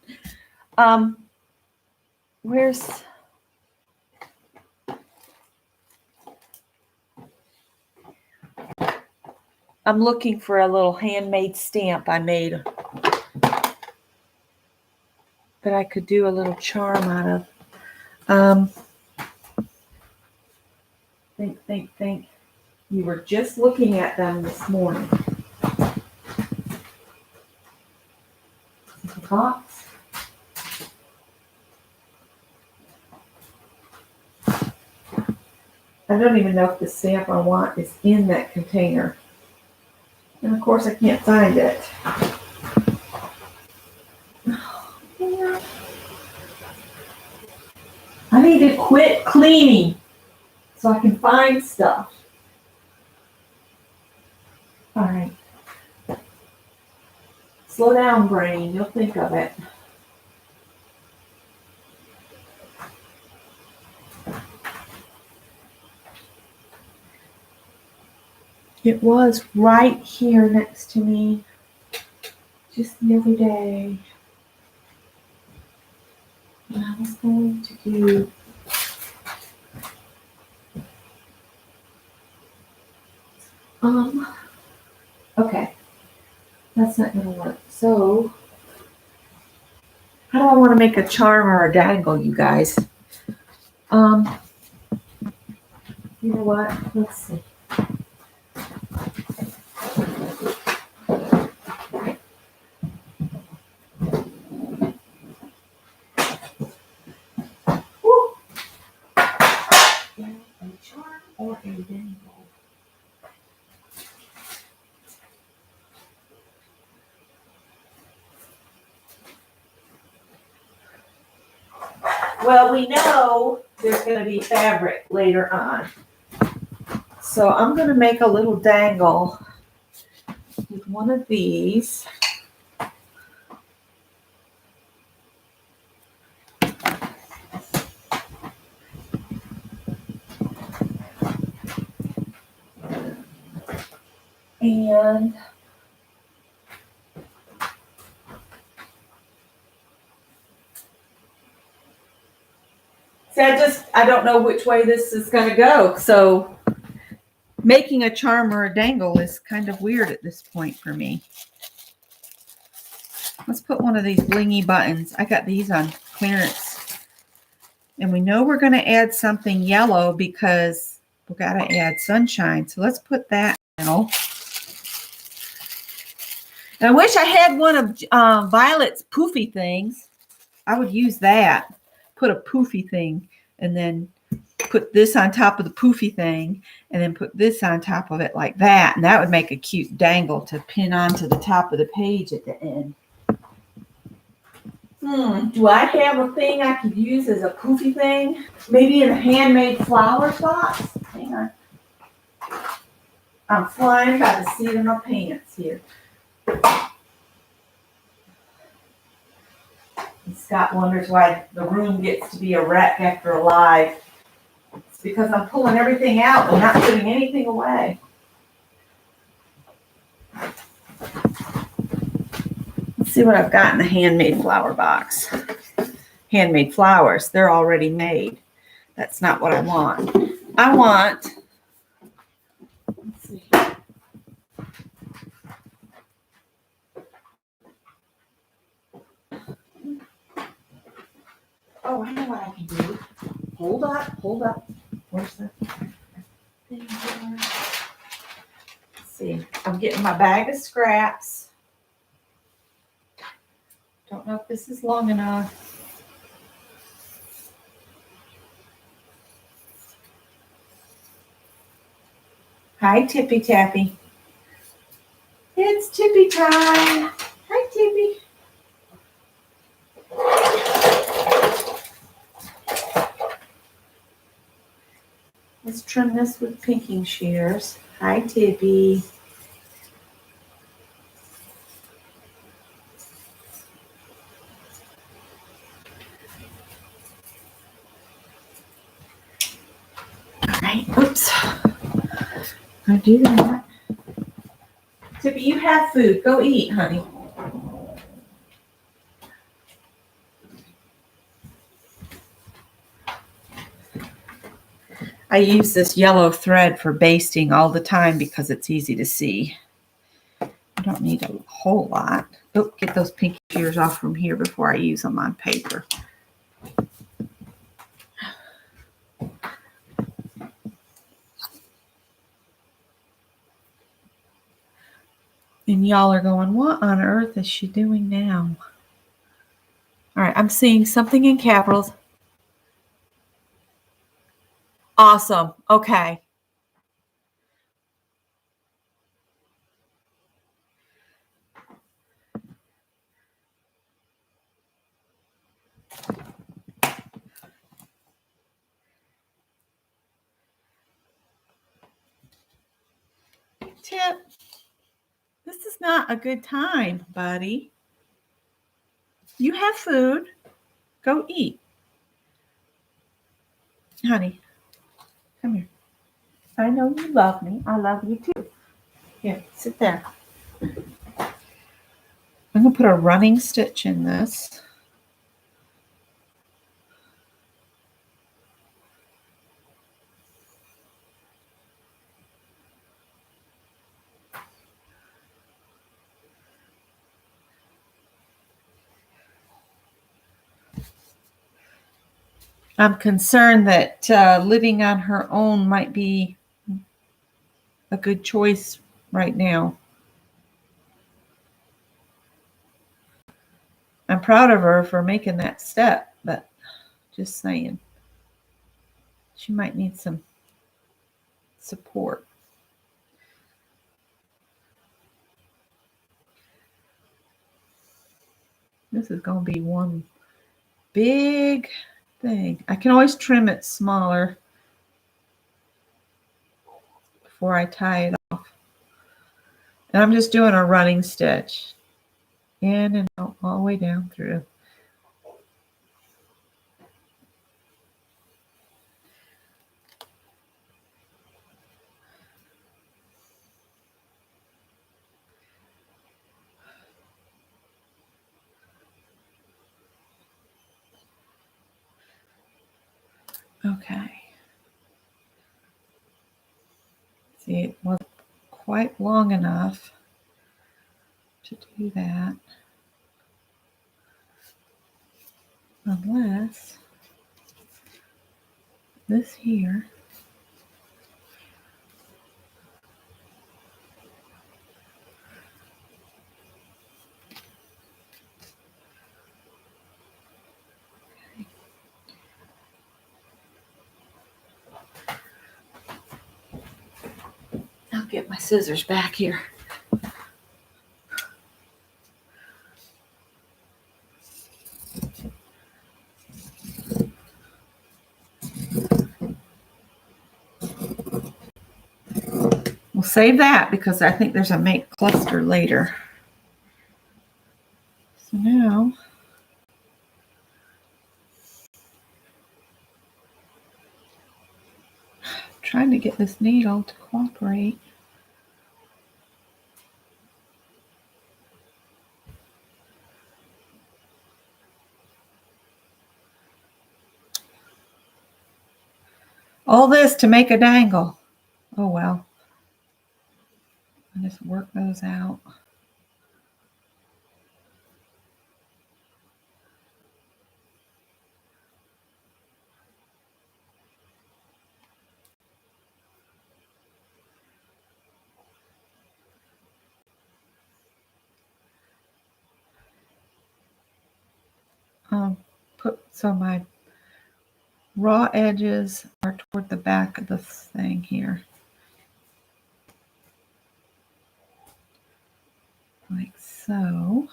I'm looking for a little handmade stamp I made that I could do a little charm out of. Think. You were just looking at them this morning. The box. I don't even know if the stamp I want is in that container. And of course I can't find it. Yeah. I need to quit cleaning so I can find stuff. All right. Slow down, brain. You'll think of it. It was right here next to me just the other day. And I was going to do okay. That's not gonna work. So how do I want to make a charm or a dangle, you guys? You know what? Let's see. Woo. A charm or a dangle? Well, we know there's going to be fabric later on. So I'm going to make a little dangle with one of these. And see, I don't know which way this is going to go. So making a charm or a dangle is kind of weird at this point for me. Let's put one of these blingy buttons. I got these on clearance. And we know we're going to add something yellow because we've got to add sunshine. So let's put that in. And I wish I had one of Violet's poofy things. I would use that. Put a poofy thing and then put this on top of the poofy thing and then put this on top of it like that. And that would make a cute dangle to pin onto the top of the page at the end. Do I have a thing I could use as a poofy thing? Maybe in a handmade flowers box? Hang on. I'm flying by the seat of my pants here. And Scott wonders why the room gets to be a wreck after a live. It's because I'm pulling everything out and not putting anything away. Let's see what I've got in the handmade flower box. Handmade flowers, they're already made. That's not what I want. I want, let's see. Oh, I know what I can do. Hold up. Where's the thing here? Let's see. I'm getting my bag of scraps. Don't know if this is long enough. Hi, Tippy Tappy. It's Tippy time. Hi, Tippy. Let's trim this with pinking shears. Hi, Tippy. All right, oops. I'll do that. Tippy, you have food. Go eat, honey. I use this yellow thread for basting all the time because it's easy to see. I don't need a whole lot. Oh, get those pinky shears off from here before I use them on paper. And y'all are going, what on earth is she doing now? All right, I'm seeing something in capitals. Awesome. Okay. Tip, this is not a good time, buddy. You have food. Go eat. Honey, come here. I know you love me. I love you too. Here, sit there. I'm going to put a running stitch in this. I'm concerned that living on her own might be a good choice right now. I'm proud of her for making that step, but just saying, she might need some support. This is going to be one big thing. I can always trim it smaller before I tie it off. And I'm just doing a running stitch in and out all the way down through. Okay. See, it wasn't quite long enough to do that. Unless this here I'll get my scissors back here. We'll save that because I think there's a make cluster later. So now get this needle to cooperate. All this to make a dangle. Oh well. I just work those out. So my raw edges are toward the back of the thing here. Like so.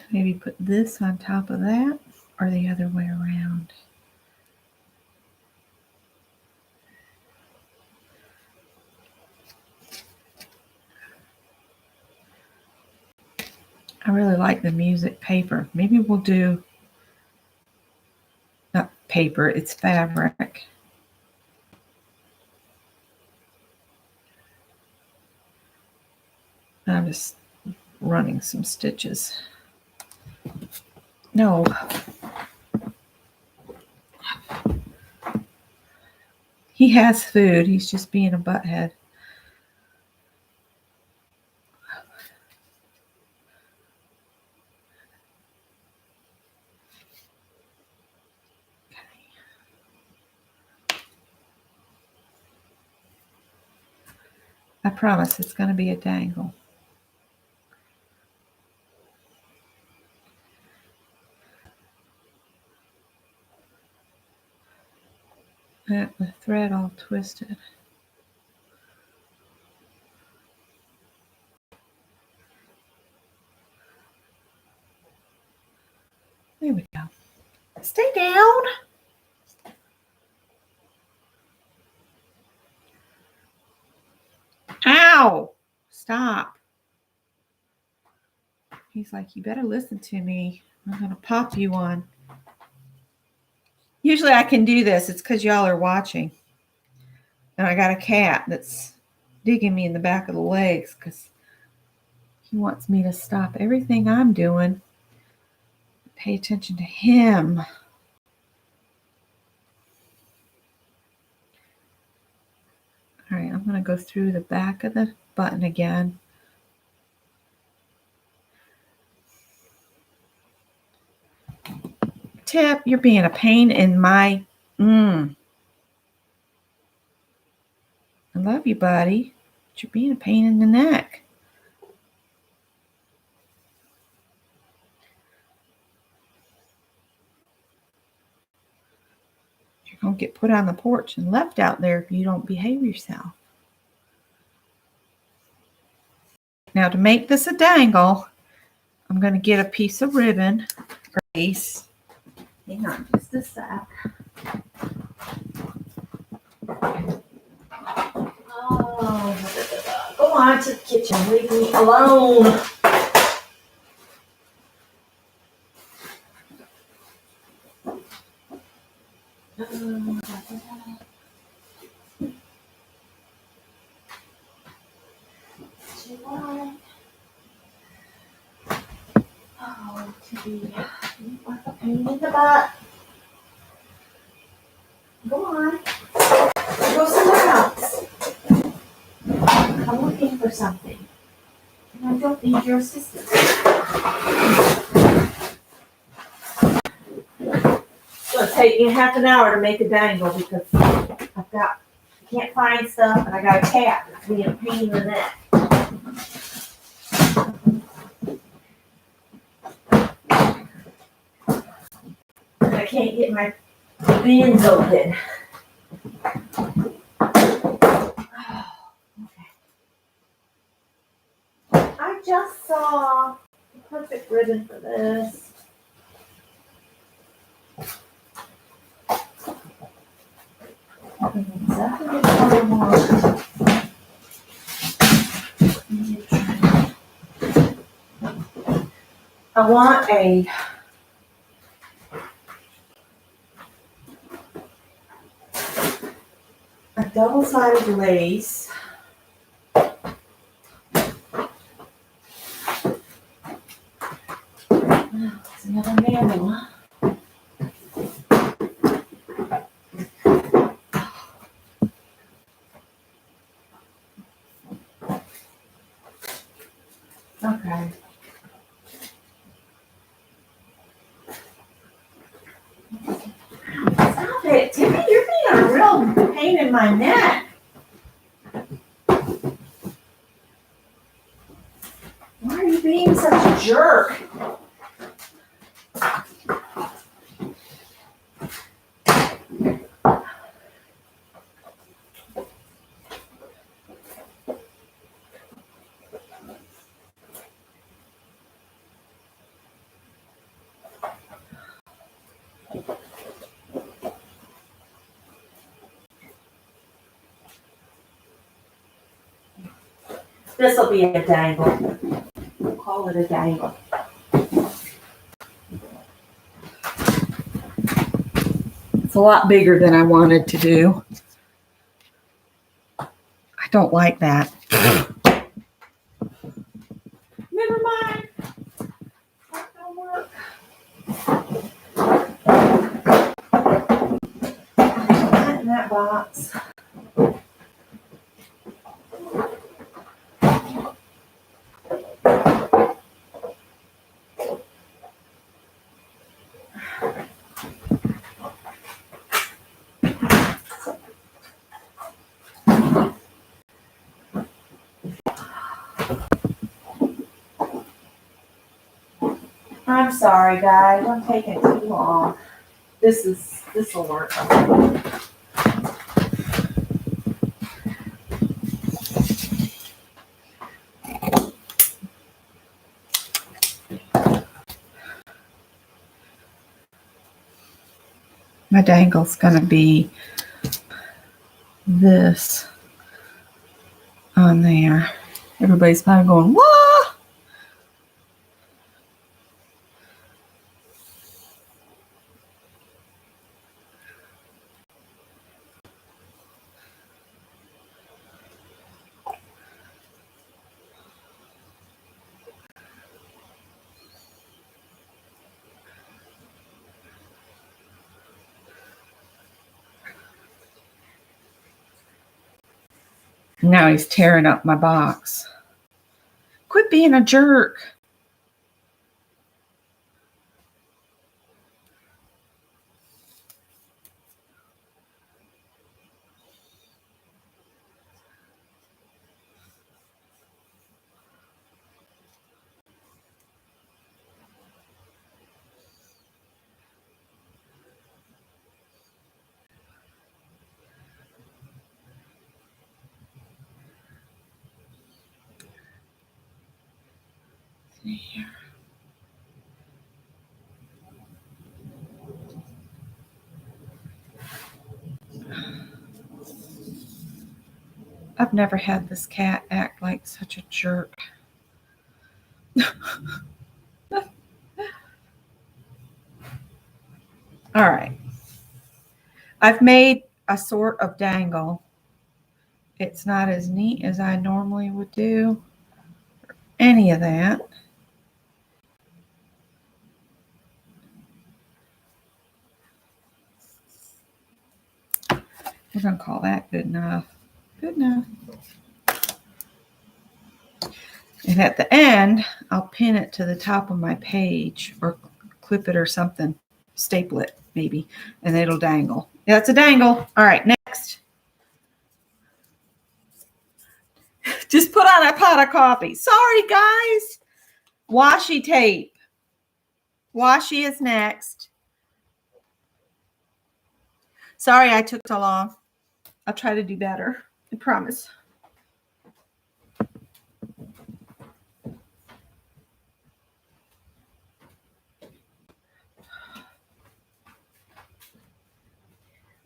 Maybe put this on top of that, or the other way around. I really like the music paper. Maybe we'll do, not paper, it's fabric. I'm just running some stitches. No. He has food. He's just being a butthead. I promise it's going to be a dangle. The thread all twisted. There we go. Stay down. Ow! Stop. He's like, you better listen to me. I'm going to pop you one. Usually I can do this. It's because y'all are watching. And I got a cat that's digging me in the back of the legs because he wants me to stop everything I'm doing. Pay attention to him. All right, I'm going to go through the back of the button again. Tip, you're being a pain in my... I love you, buddy, but you're being a pain in the neck. You're going to get put on the porch and left out there if you don't behave yourself. Now, to make this a dangle, I'm going to get a piece of ribbon or lace. Hang on just a sec. Oh, go on to the kitchen. Leave me alone. Oh, Tibby, you are a pain in the butt. Go on. Go somewhere else. I'm looking for something. And I don't need your assistance. It's going to take me half an hour to make a dangle because I can't find stuff and I got a cat that's being a pain in the neck. I can't get my bins open. I just saw the perfect ribbon for this. Exactly what I want. I want a double-sided lace. There's another manual. Okay. Stop it, Timmy, you're being a real pain in my neck. Why are you being such a jerk? This will be a dangle. We'll call it a dangle. It's a lot bigger than I wanted to do. I don't like that. Never mind. That don't work. Not in that box. I'm sorry, guys. I'm taking too long. This will work. My dangle's gonna be this on there. Everybody's kind of going, what? Now he's tearing up my box. Quit being a jerk. Here. I've never had this cat act like such a jerk. All right. I've made a sort of dangle. It's not as neat as I normally would do. Any of that. We're going to call that good enough. Good enough. And at the end, I'll pin it to the top of my page or clip it or something. Staple it, maybe. And it'll dangle. That's a dangle. All right, next. Just put on a pot of coffee. Sorry, guys. Washi tape. Washi is next. Sorry I took so long. I'll try to do better. I promise.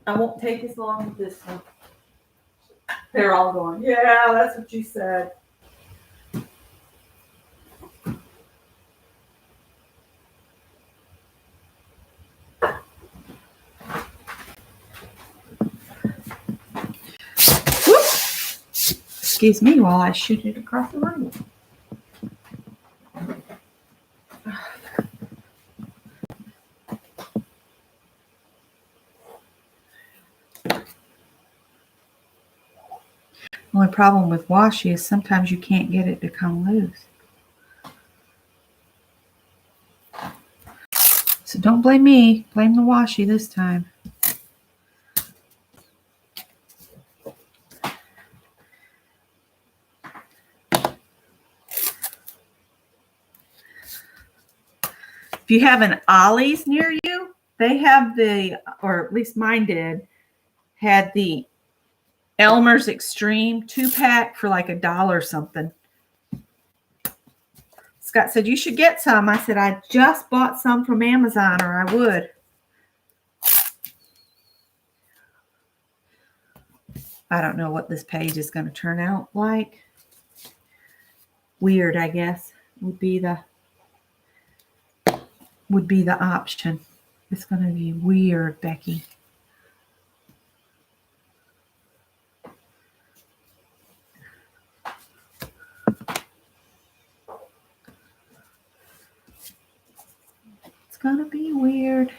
I won't take as long with this one. They're all going, yeah, that's what you said. excuse me while I shoot it across the room. Only problem with washi is sometimes you can't get it to come loose. So don't blame me, blame the washi this time. If you have an Ollie's near you, they have or at least mine did, had the Elmer's Extreme 2-pack for like $1 something. Scott said, you should get some. I said, I just bought some from Amazon, or I would. I don't know what this page is going to turn out like. Weird, I guess, would be the option. It's going to be weird, Becky. It's going to be weird.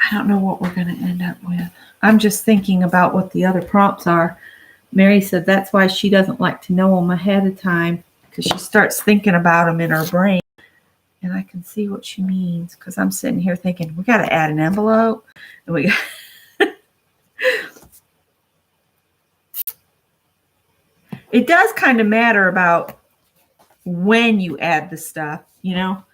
I don't know what we're going to end up with. I'm just thinking about what the other prompts are. Mary said that's why she doesn't like to know them ahead of time, because she starts thinking about them in her brain. And I can see what she means, because I'm sitting here thinking, we got to add an envelope. And it does kind of matter about when you add the stuff, you know.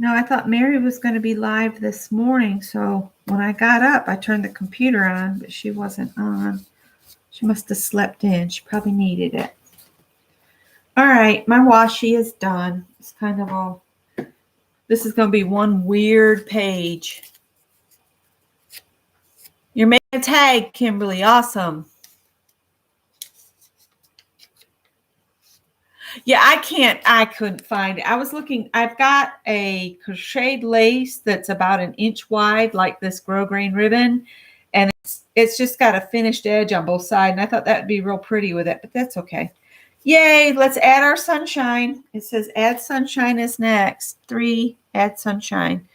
No, I thought Mary was going to be live this morning, so when I got up, I turned the computer on, but she wasn't on. She must have slept in. She probably needed it. All right, my washi is done. It's kind of all, this is going to be one weird page. You're making a tag, Kimberly. Awesome. Yeah, I couldn't find it. I was looking, I've got a crocheted lace that's about 1 inch wide, like this grosgrain ribbon. And it's just got a finished edge on both sides. And I thought that'd be real pretty with it, but that's okay. Yay, let's add our sunshine. It says add sunshine is next. 3, add sunshine.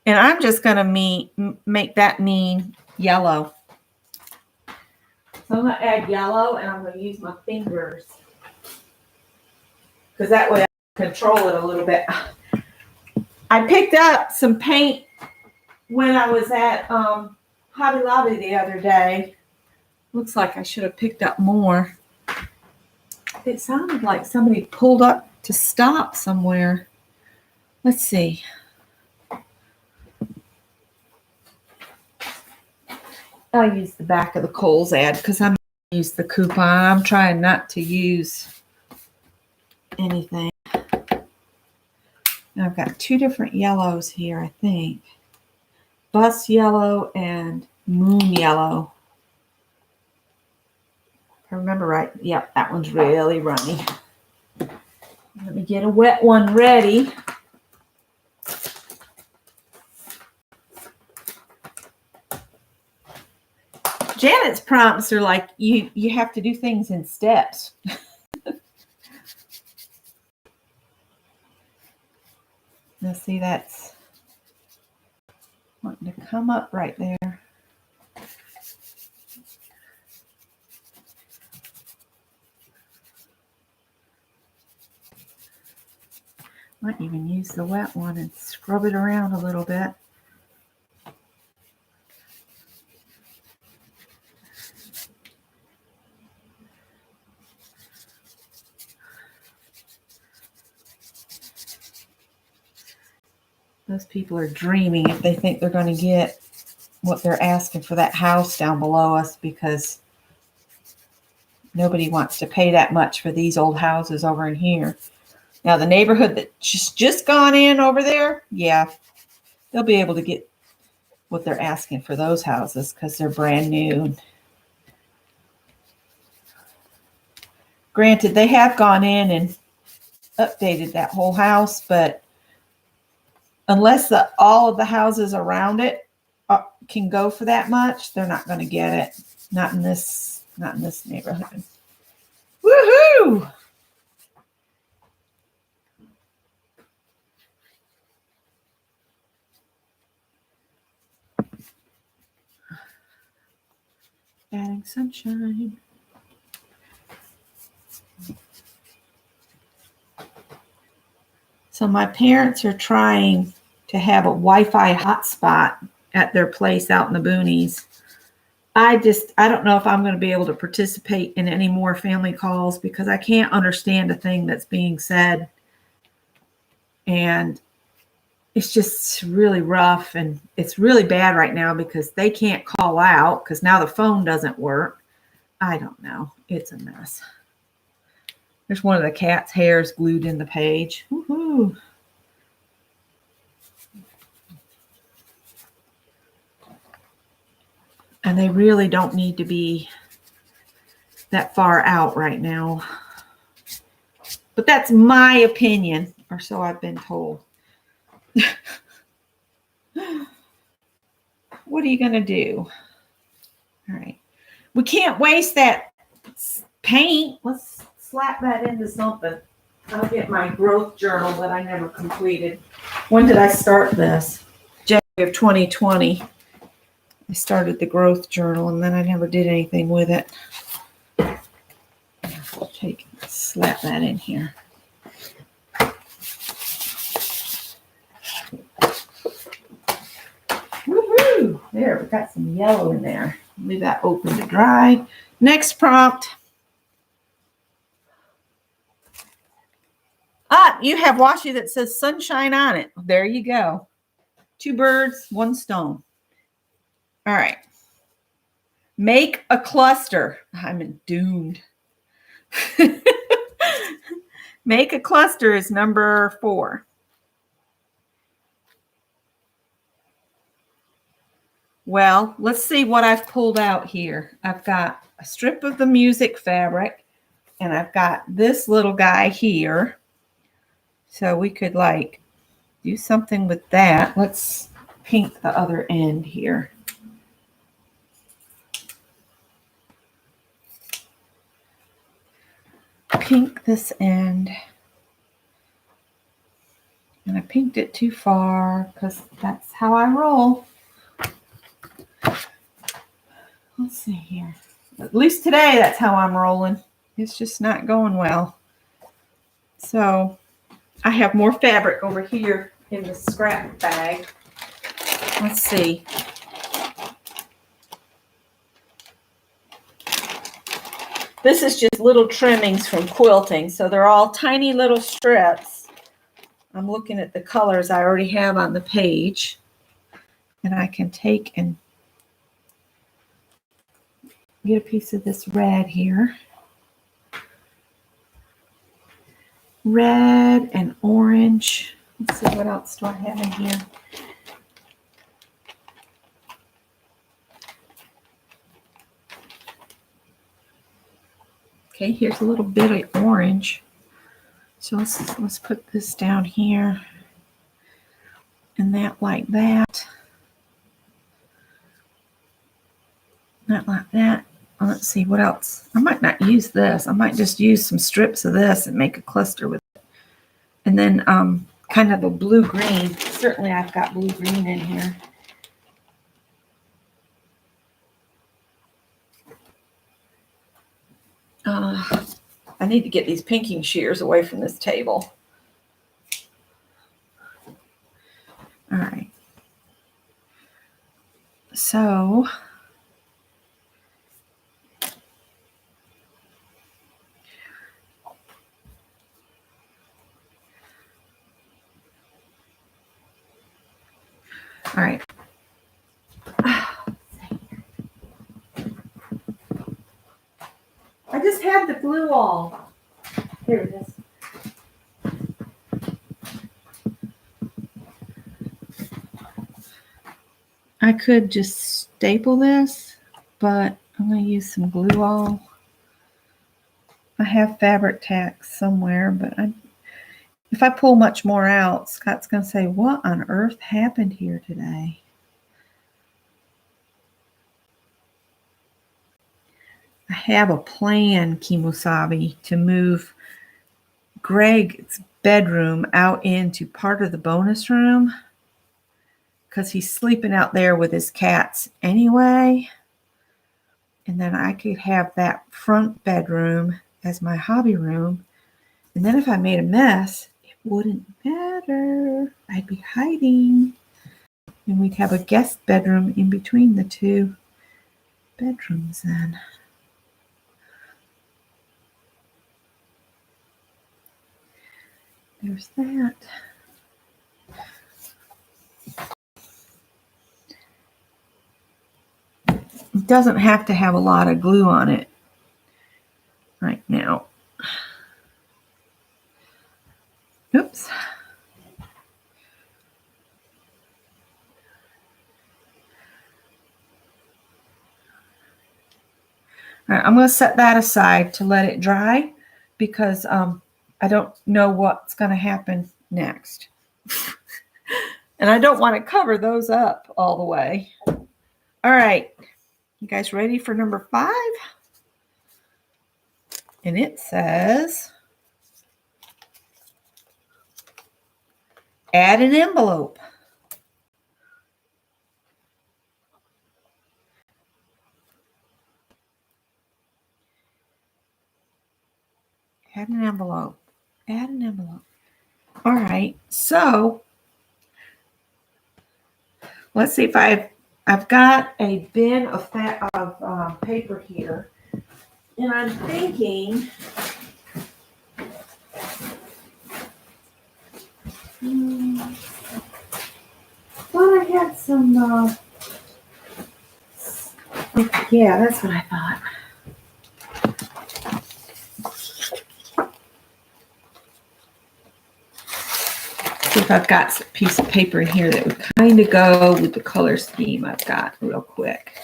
And I'm just going to make that mean yellow. So I'm going to add yellow, and I'm going to use my fingers, because that way I can control it a little bit. I picked up some paint when I was at Hobby Lobby the other day. Looks like I should have picked up more. It sounded like somebody pulled up to stop somewhere. Let's see. I'll use the back of the Kohl's ad because I'm going to use the coupon. I'm trying not to use anything. Now I've got 2 different yellows here, I think. Bus yellow and moon yellow. If I remember right. Yep, that one's really runny. Let me get a wet one ready. Janet's prompts are like you have to do things in steps. Now see, that's wanting to come up right there. Might even use the wet one and scrub it around a little bit. Those people are dreaming if they think they're going to get what they're asking for that house down below us, because nobody wants to pay that much for these old houses over in here. Now, the neighborhood that just gone in over there, yeah, they'll be able to get what they're asking for those houses because they're brand new. Granted, they have gone in and updated that whole house, but unless all of the houses around it can go for that much, they're not going to get it. Not in this neighborhood. Woohoo! Adding sunshine. So my parents are trying to have a Wi-Fi hotspot at their place out in the boonies. I don't know if I'm going to be able to participate in any more family calls because I can't understand a thing that's being said. And it's just really rough, and it's really bad right now because they can't call out because now the phone doesn't work. I don't know. It's a mess. There's one of the cat's hairs glued in the page. Woohoo! And they really don't need to be that far out right now. But that's my opinion, or so I've been told. What are you going to do? All right. We can't waste that paint. Let's slap that into something. I'll get my growth journal that I never completed. When did I start this? January of 2020. I started the growth journal and then I never did anything with it. Slap that in here. Woohoo! There, we got some yellow in there. Leave that open to dry. Next prompt. You have washi that says sunshine on it. There you go. 2 birds, 1 stone. All right. Make a cluster. I'm doomed. Make a cluster is number 4. Well, let's see what I've pulled out here. I've got a strip of the music fabric, and I've got this little guy here. So we could like do something with that. Let's pink the other end here. Pink this end. And I pinked it too far because that's how I roll. Let's see here. At least today, that's how I'm rolling. It's just not going well. So I have more fabric over here in the scrap bag. Let's see. This is just little trimmings from quilting. So they're all tiny little strips. I'm looking at the colors I already have on the page. And I can take and get a piece of this red here. Red and orange. Let's see, what else do I have in here? Okay, here's a little bit of orange. So let's put this down here. And that like that. Not like that. Well, let's see what else. I might not use this. I might just use some strips of this and make a cluster with it. And then kind of a blue-green. Certainly I've got blue-green in here. I need to get these pinking shears away from this table. So all right. I just had the glue all. Here it is. I could just staple this, but I'm going to use some glue all. I have fabric tacks somewhere, but if I pull much more out, Scott's going to say, what on earth happened here today? I have a plan, Kimosabi, to move Greg's bedroom out into part of the bonus room because he's sleeping out there with his cats anyway. And then I could have that front bedroom as my hobby room. And then if I made a mess, it wouldn't matter. I'd be hiding. And we'd have a guest bedroom in between the two bedrooms then. There's that. It doesn't have to have a lot of glue on it right now. Oops. All right, I'm going to set that aside to let it dry because I don't know what's going to happen next. And I don't want to cover those up all the way. All right. You guys ready for number 5? And it says, add an envelope. Add an envelope. Add an envelope. All right. So let's see if I've got a bin of paper here. And I'm thinking, thought I had some, yeah, that's what I thought. See if I've got a piece of paper in here that would kind of go with the color scheme I've got real quick.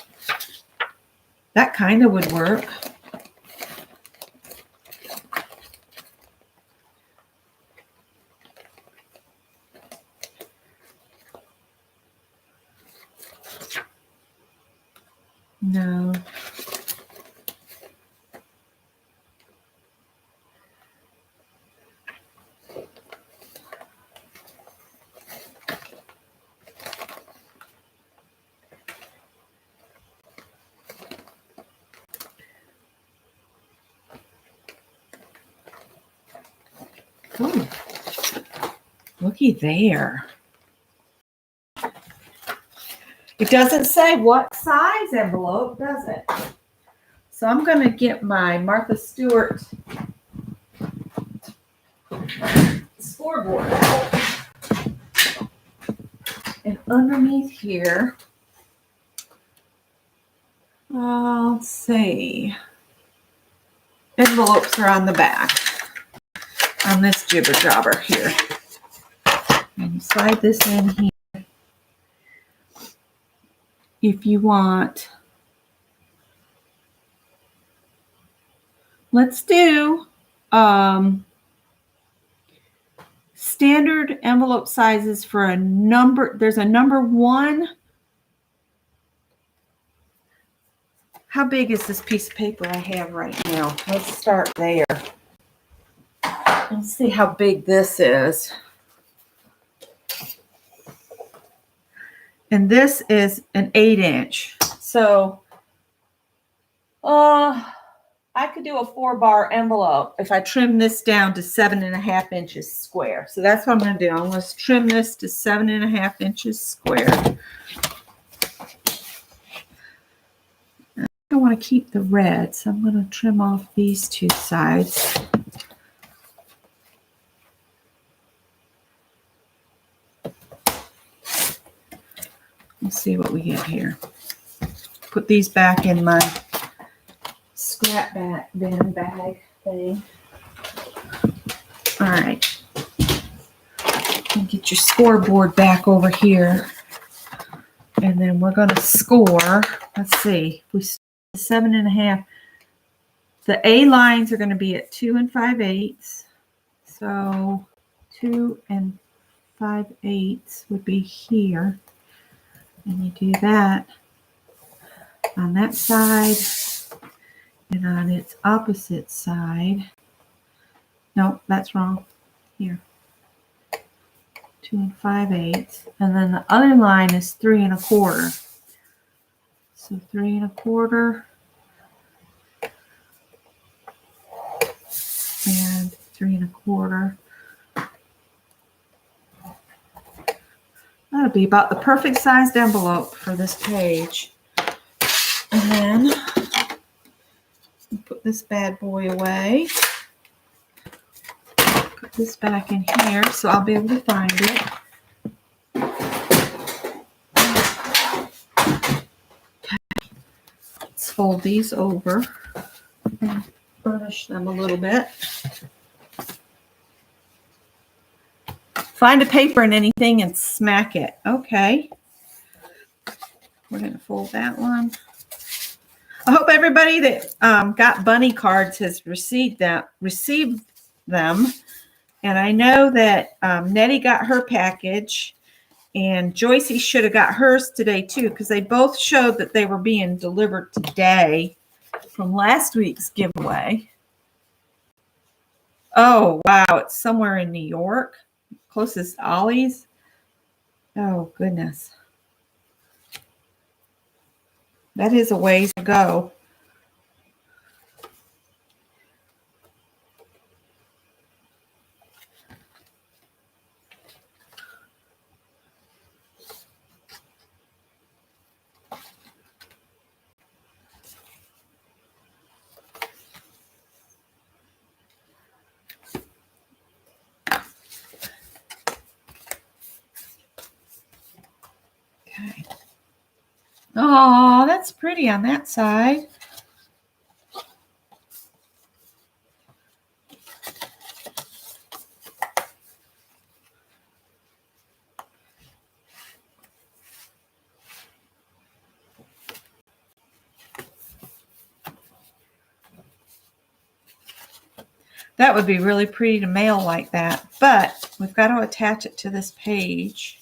That kind of would work. No. Oh, looky there. It doesn't say what size envelope, does it? So I'm going to get my Martha Stewart scoreboard out. And underneath here, let's see, envelopes are on the back on this jibber jobber here. And you slide this in here if you want. Let's do standard envelope sizes for a number. There's a number 1. How big is this piece of paper I have right now? Let's start there. Let's see how big this is. And this is an 8-inch. So I could do a 4-bar envelope if I trim this down to 7.5 inches square. So that's what I'm going to do. I'm going to trim this to 7.5 inches square. I want to keep the red, so I'm going to trim off these two sides. Let's see what we get here. Put these back in my scrap bin bag thing. All right. And get your scoreboard back over here. And then we're going to score. Let's see. We 7.5. The A lines are going to be at 2 5/8. So 2 5/8 would be here. And you do that on that side and on its opposite side. No, that's wrong. Here. 2 5/8. And then the other line is 3 1/4. So 3 1/4 and 3 1/4. That'll be about the perfect sized envelope for this page. And then put this bad boy away. Put this back in here so I'll be able to find it. Let's fold these over and burnish them a little bit. Find a paper and anything and smack it. Okay. We're going to fold that one. I hope everybody that got bunny cards has received them. And I know that Nettie got her package, and Joycey should have got hers today too, because they both showed that they were being delivered today from last week's giveaway. Oh, wow. It's somewhere in New York. Closest Ollie's. Oh, goodness. That is a ways to go. Okay. Oh, that's pretty on that side. That would be really pretty to mail like that, but we've got to attach it to this page.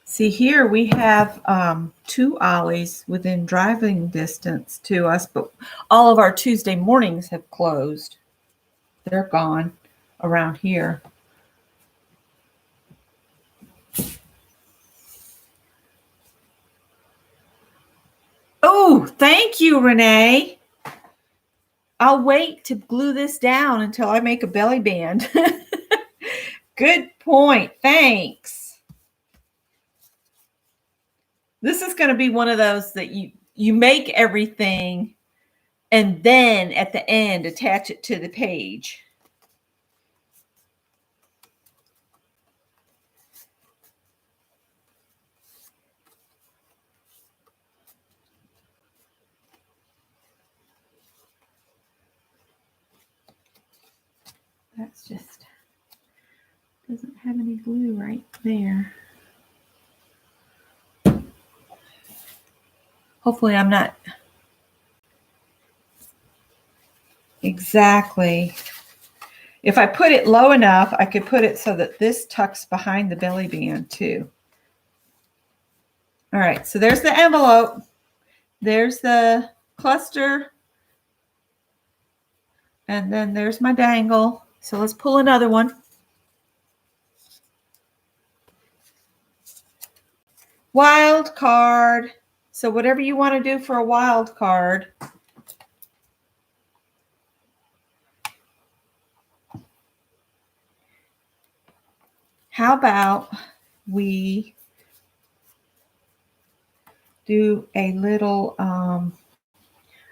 See, here we have 2 Ollies within driving distance to us, but all of our Tuesday mornings have closed. They're gone around here. Oh, thank you, Renee. I'll wait to glue this down until I make a belly band. Good point. Thanks. This is going to be one of those that you make everything and then at the end attach it to the page. That's just doesn't have any glue right there. Hopefully I'm not exactly. If I put it low enough, I could put it so that this tucks behind the belly band too. All right, so there's the envelope. There's the cluster. And then there's my dangle. So let's pull another one. Wild card. So whatever you want to do for a wild card. How about we do a little, I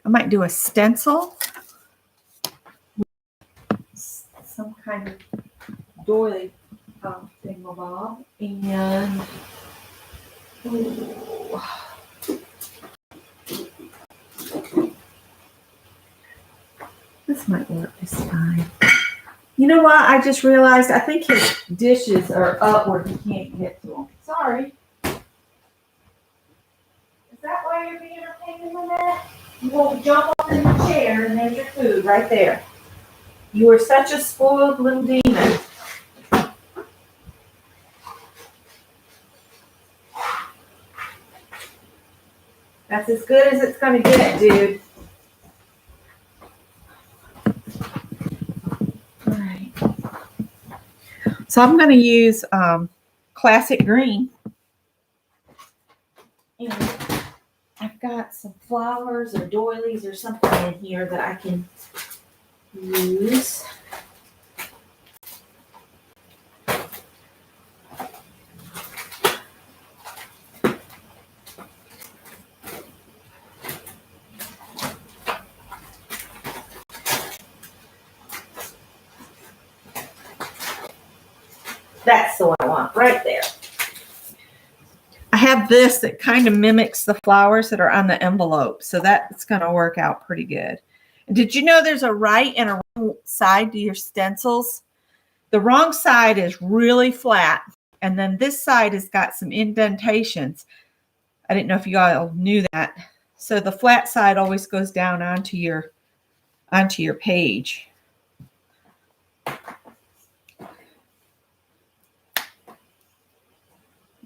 might do a stencil. Some kind of doily thingamabob. And ooh, this might work this time. You know what? I just realized I think his dishes are up where he can't get to them. Sorry. Is that why you're being a pain in the neck? You won't jump up in the chair and there's your food right there. You are such a spoiled little demon. That's as good as it's going to get, dude. All right. So I'm going to use classic green. And I've got some flowers or doilies or something in here that I can use. That's the one I want right there. I have this that kind of mimics the flowers that are on the envelope. So that's going to work out pretty good. And did you know there's a right and a wrong side to your stencils? The wrong side is really flat. And then this side has got some indentations. I didn't know if you all knew that. So the flat side always goes down onto your page.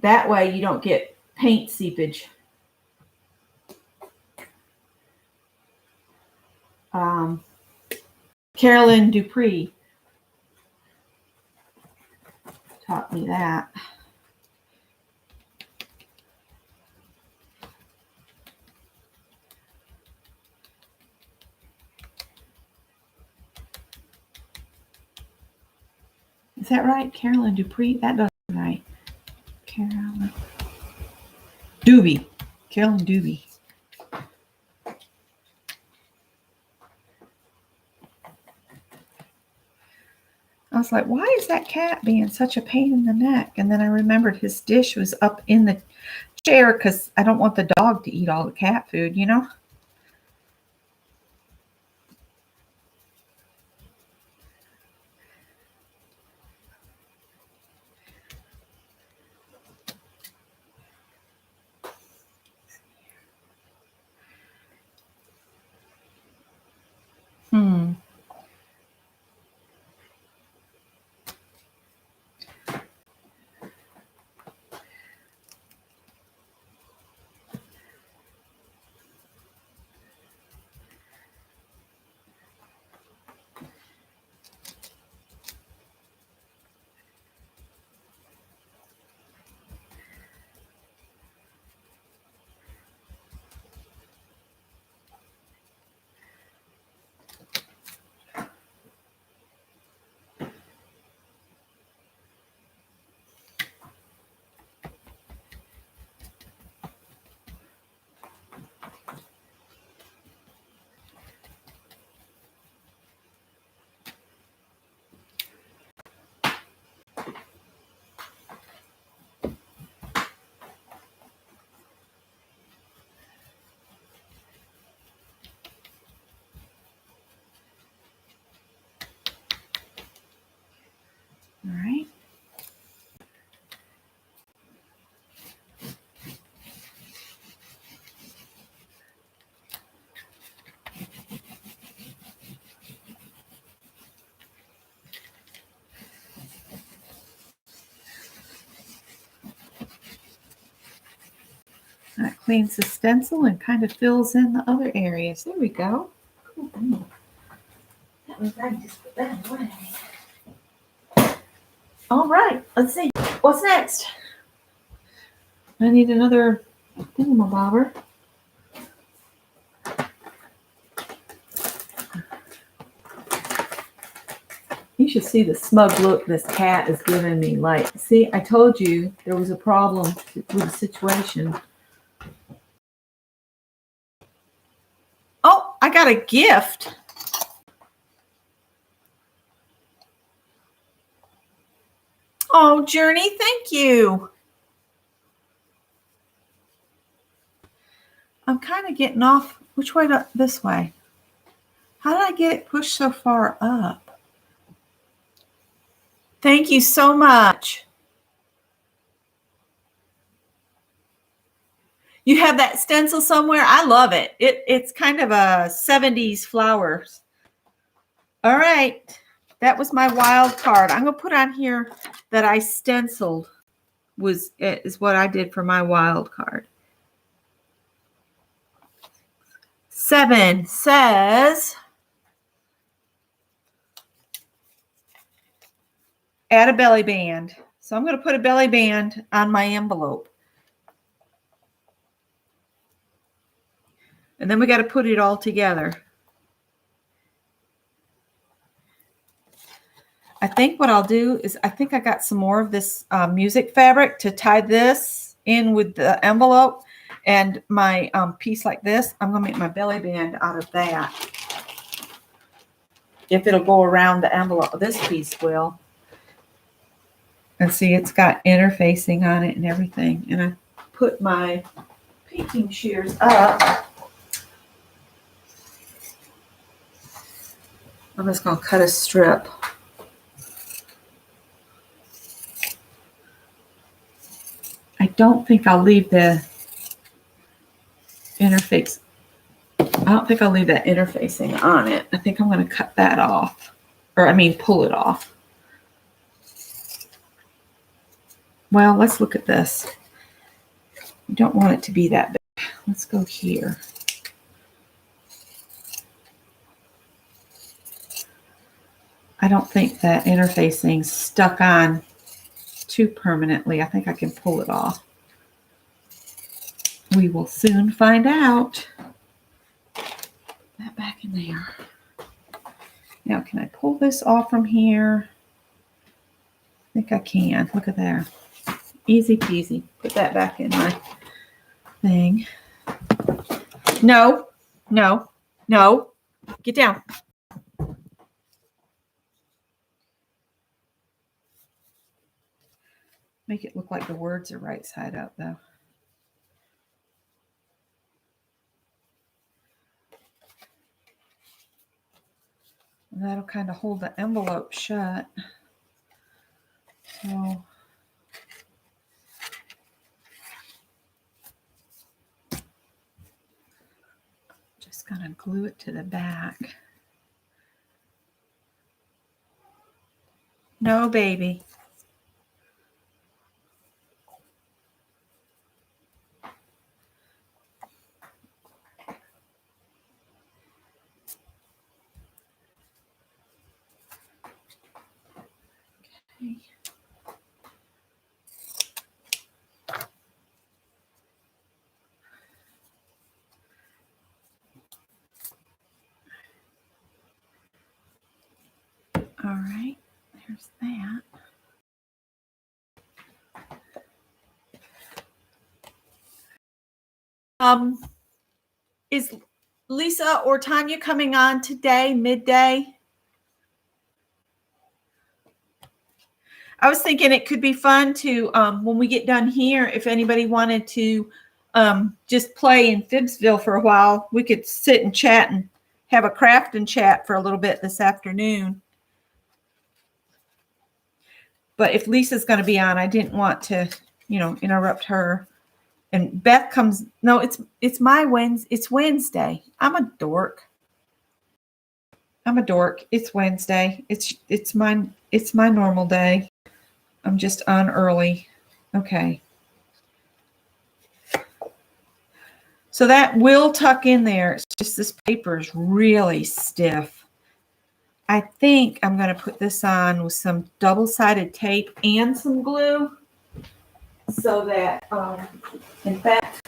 That way you don't get paint seepage. Carolyn Dupree taught me that. Is that right? Carolyn Dupree? That doesn't right. Carolyn Doobie. Carolyn Doobie. I was like, why is that cat being such a pain in the neck? And then I remembered his dish was up in the chair because I don't want the dog to eat all the cat food, you know? cleans the stencil and kind of fills in the other areas. There we go. Cool. That means I can just put that away. All right, let's see. What's next? I need another thingamabobber. You should see the smug look this cat is giving me. Like, see, I told you there was a problem with the situation. Oh, I got a gift. Oh, Journey, thank you. I'm kind of getting off. Which way? This way. How did I get it pushed so far up? Thank you so much. You have that stencil somewhere? I love it. It's kind of a 70s flowers. All right. That was my wild card. I'm going to put on here that I stenciled is what I did for my wild card. 7 says add a belly band. So I'm going to put a belly band on my envelope. And then we got to put it all together. I think what I'll do is I think I got some more of this music fabric to tie this in with the envelope. And my piece like this, I'm going to make my belly band out of that. If it'll go around the envelope, this piece will. And see, it's got interfacing on it and everything. And I put my painting shears up. I'm just going to cut a strip. I don't think I'll leave the interface. I don't think I'll leave that interfacing on it. I think I'm going to cut that off. Or, I mean, pull it off. Well, let's look at this. You don't want it to be that big. Let's go here. I don't think that interfacing's stuck on too permanently. I think I can pull it off. We will soon find out. Put that back in there. Now, can I pull this off from here? I think I can. Look at there. Easy peasy. Put that back in my thing. No, no, no. Get down. Make it look like the words are right side up, though. And that'll kind of hold the envelope shut. So just gonna glue it to the back. No, baby. Okay. All right, there's that. Is Lisa or Tanya coming on today, midday? I was thinking it could be fun to, when we get done here, if anybody wanted to just play in Phibbsville for a while, we could sit and chat and have a craft and chat for a little bit this afternoon. But if Lisa's going to be on, I didn't want to, interrupt her. And Beth comes. No, it's my Wednesday. It's Wednesday. I'm a dork. It's Wednesday. It's my normal day. I'm just on early. Okay. So that will tuck in there. It's just this paper is really stiff. I think I'm going to put this on with some double-sided tape and some glue so that, in fact,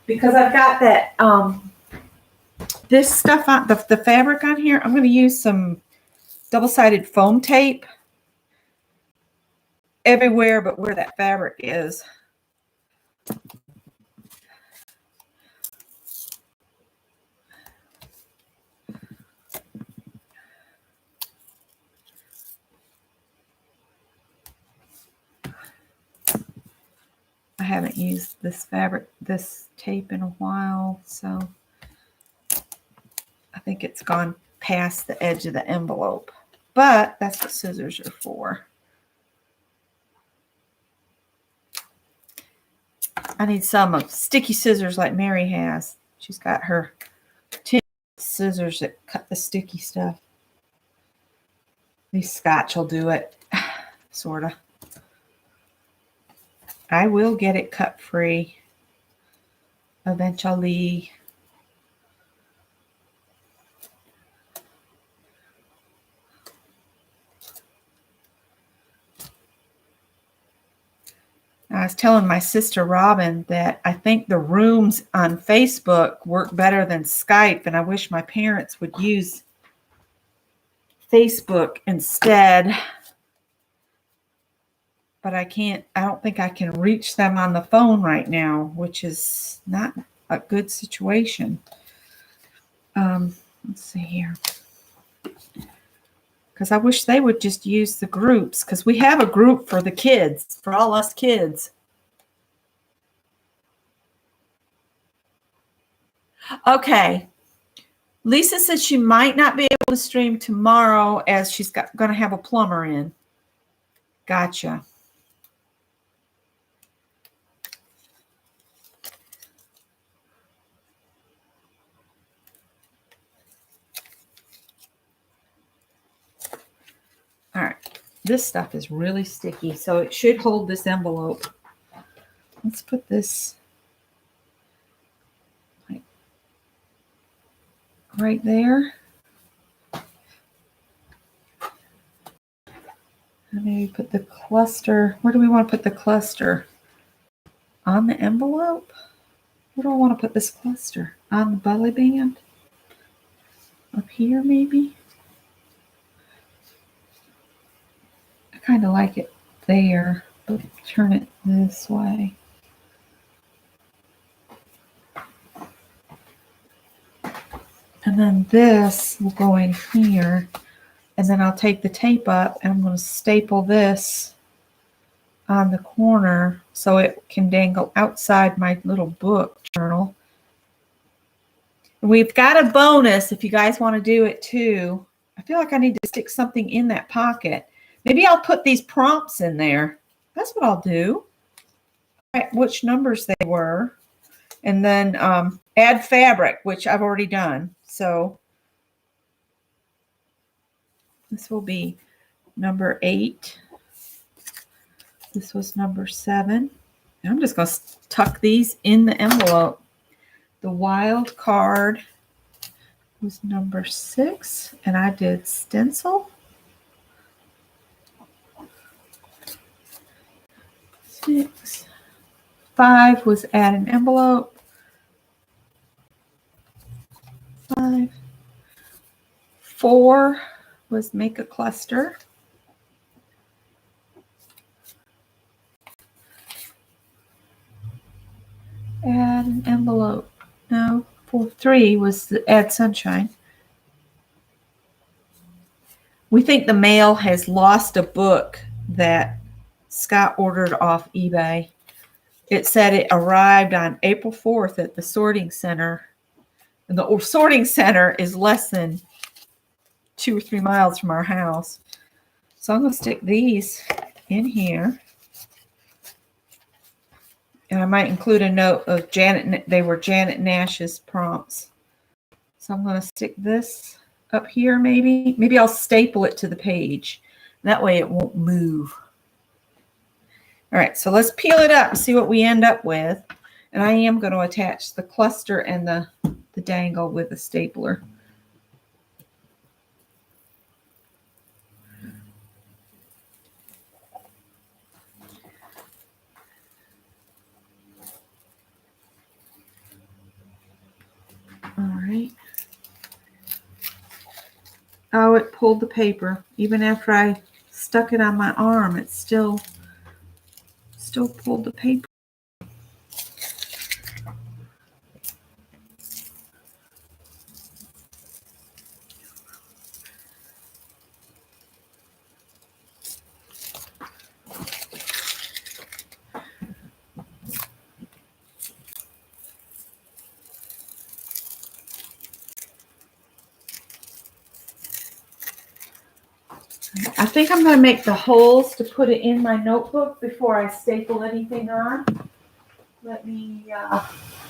because I've got that, this stuff on the fabric on here, I'm going to use some double-sided foam tape everywhere but where that fabric is. I haven't used this tape in a while, so I think it's gone past the edge of the envelope. But that's what scissors are for. I need some sticky scissors like Mary has. She's got her tin scissors that cut the sticky stuff. These Scotch will do it, sort of. I will get it cut free eventually. I was telling my sister Robin that I think the rooms on Facebook work better than Skype, and I wish my parents would use Facebook instead. But I don't think I can reach them on the phone right now, which is not a good situation. Let's see here. Because I wish they would just use the groups, because we have a group for the kids, for all us kids. Okay. Lisa says she might not be able to stream tomorrow as she's going to have a plumber in. Gotcha. All right. This stuff is really sticky, so it should hold this envelope. Let's put this right there. And maybe put the cluster. Where do we want to put the cluster? On the envelope? Where do I want to put this cluster? On the belly band? Up here, maybe? I kind of like it there, but turn it this way. And then this will go in here. And then I'll take the tape up and I'm going to staple this on the corner so it can dangle outside my little book journal. We've got a bonus if you guys want to do it too. I feel like I need to stick something in that pocket. Maybe I'll put these prompts in there. That's what I'll do. Right, which numbers they were. And then add fabric, which I've already done. So this will be number 8. This was number 7. And I'm just going to tuck these in the envelope. The wild card was number 6, and I did stencil. 6. 5 was add an envelope. 5. 4 was make a cluster. Add an envelope. No, 3 was the add sunshine. We think the mail has lost a book that Scott ordered off eBay. It said it arrived on April 4th at the sorting center. And the sorting center is less than 2 or 3 miles from our house. So I'm going to stick these in here. And I might include a note of Janet. They were Janet Nash's prompts. So I'm going to stick this up here maybe. Maybe I'll staple it to the page. That way it won't move. All right, so let's peel it up and see what we end up with. And I am going to attach the cluster and the dangle with a stapler. All right. Oh, it pulled the paper. Even after I stuck it on my arm, it still pulled the paper. I think I'm going to make the holes to put it in my notebook before I staple anything on. Let me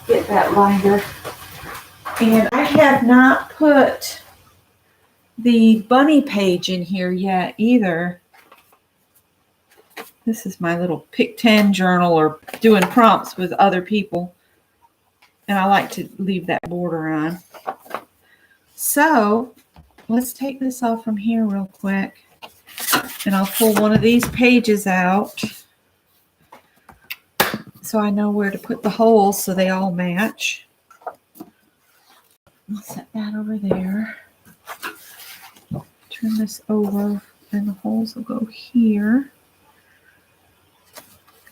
get that binder. And I have not put the bunny page in here yet either. This is my little Pick 10 journal or doing prompts with other people. And I like to leave that border on. So let's take this off from here real quick. And I'll pull one of these pages out so I know where to put the holes so they all match. I'll set that over there. Turn this over and the holes will go here.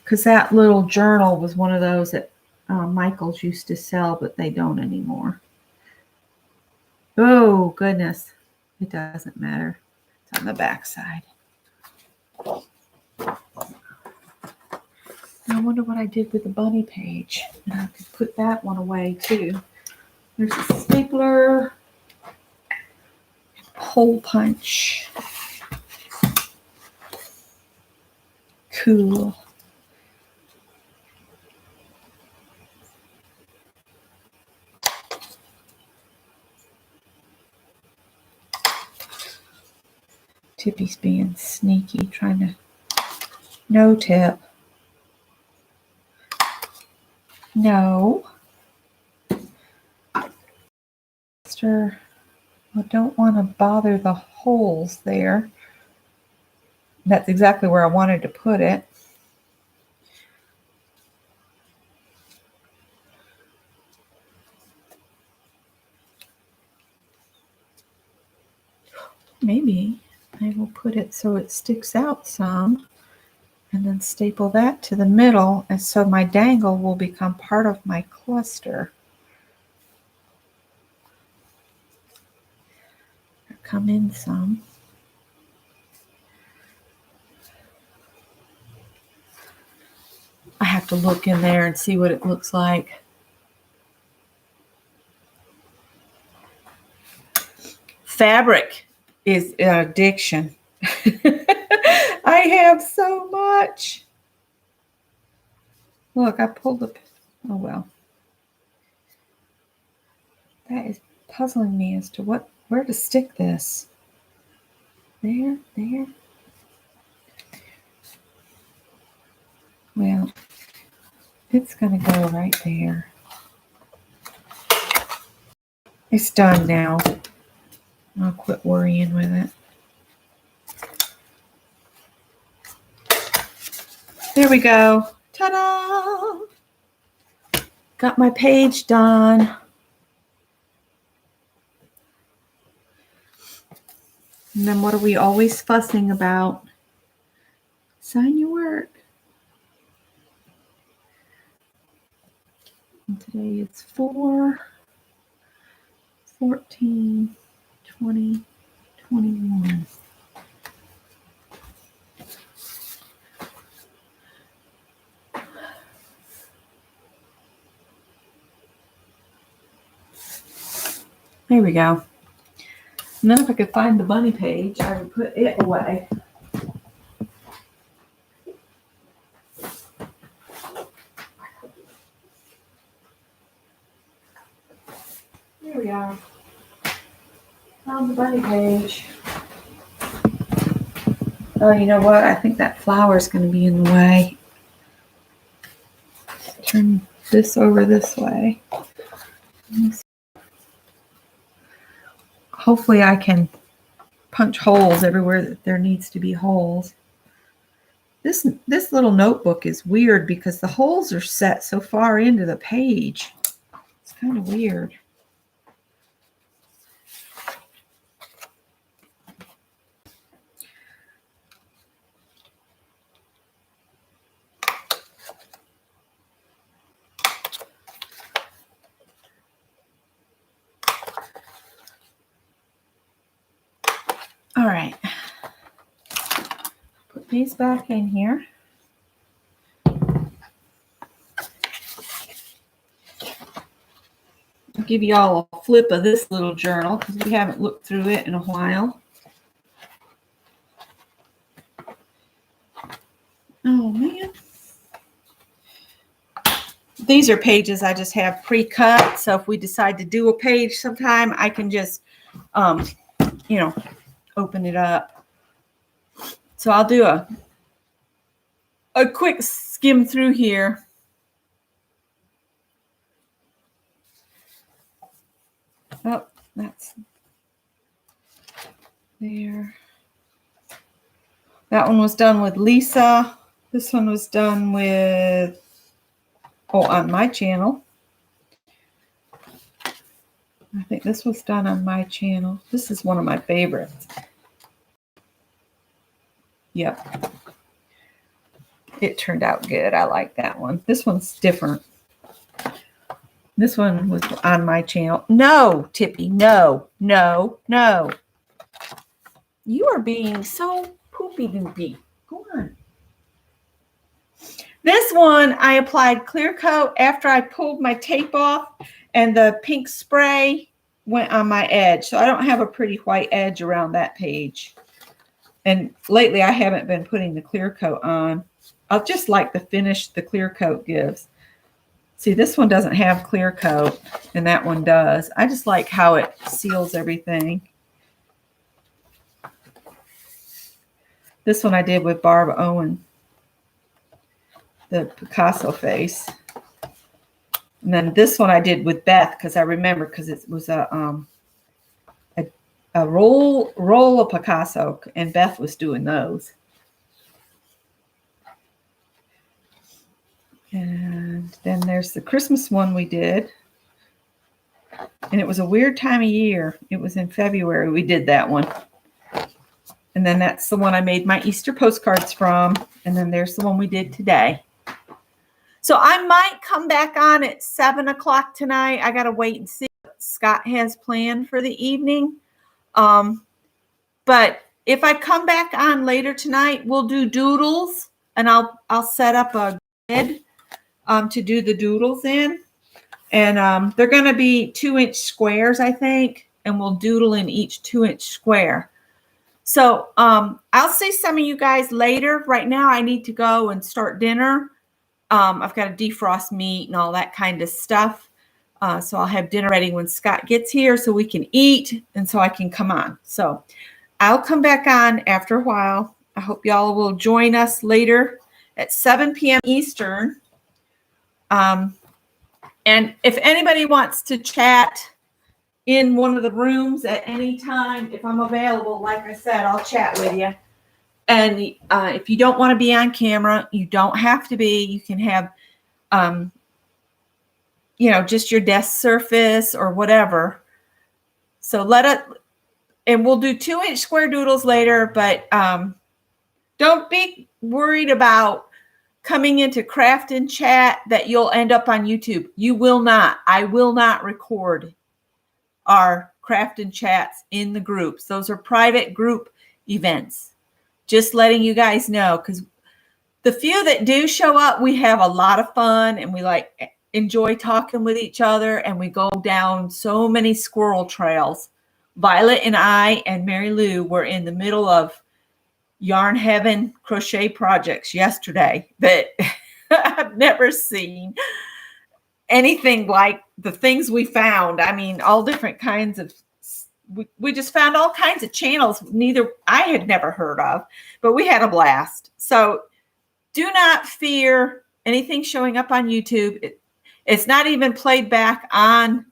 Because that little journal was one of those that Michael's used to sell, but they don't anymore. Oh, goodness. It doesn't matter. It's on the back side. I wonder what I did with the bunny page. And I could put that one away too. There's a stapler. Hole punch. Cool. Tippy's being sneaky, trying to no tip. No. I don't want to bother the holes there. That's exactly where I wanted to put it. Maybe I will put it so it sticks out some and then staple that to the middle, and so my dangle will become part of my cluster. Come in some. I have to look in there and see what it looks like. Fabric is an addiction. I have so much. Look, I pulled up. Oh, well. That is puzzling me as to where to stick this. There. Well, it's going to go right there. It's done now. I'll quit worrying with it. There we go. Ta-da! Got my page done. And then what are we always fussing about? Sign your work. And today it's 4/14/2021. There we go. And then if I could find the bunny page, I would put it away. Here we are. Found the bunny page. Oh, you know what? I think that flower is going to be in the way. this over this way. Hopefully I can punch holes everywhere that there needs to be holes. This little notebook is weird because the holes are set so far into the page. It's kind of weird. All right. Put these back in here. I'll give you all a flip of this little journal because we haven't looked through it in a while. Oh, man. These are pages I just have pre-cut. So if we decide to do a page sometime, I can just, open it up. So I'll do a quick skim through here. Oh, that's there. That one was done with Lisa. This one was done with, on my channel. I think this was done on my channel. This is one of my favorites. Yep. It turned out good. I like that one. This one's different. This one was on my channel. No, Tippy, no. You are being so poopy doopy. Go on. This one, I applied clear coat after I pulled my tape off and the pink spray went on my edge. So I don't have a pretty white edge around that page. And lately I haven't been putting the clear coat on. I just like the finish the clear coat gives. See, this one doesn't have clear coat and that one does. I just like how it seals everything. This one I did with Barb Owen, the Picasso face. And then this one I did with Beth because I remember because it was a roll of Picasso and Beth was doing those. And then there's the Christmas one we did. And it was a weird time of year. It was in February we did that one. And then that's the one I made my Easter postcards from. And then there's the one we did today. So I might come back on at 7 o'clock tonight. I got to wait and see what Scott has planned for the evening. But if I come back on later tonight, we'll do doodles. And I'll set up a grid to do the doodles in. And they're going to be 2-inch squares, I think. And we'll doodle in each 2-inch square. So I'll see some of you guys later. Right now, I need to go and start dinner. I've got to defrost meat and all that kind of stuff. So I'll have dinner ready when Scott gets here so we can eat and so I can come on. So I'll come back on after a while. I hope y'all will join us later at 7 p.m. Eastern. And if anybody wants to chat in one of the rooms at any time, if I'm available, like I said, I'll chat with you. And if you don't want to be on camera, you don't have to be. You can have, just your desk surface or whatever. So and we'll do 2-inch square doodles later, but don't be worried about coming into craft and chat that you'll end up on YouTube. You will not. I will not record our craft and chats in the groups. Those are private group events. Just letting you guys know, because the few that do show up, we have a lot of fun and we enjoy talking with each other and we go down so many squirrel trails. Violet and I and Mary Lou were in the middle of Yarn Heaven crochet projects yesterday that I've never seen anything like the things we found. I mean, all different kinds of we just found all kinds of channels I had never heard of, but we had a blast. So do not fear anything showing up on YouTube. It's not even played back on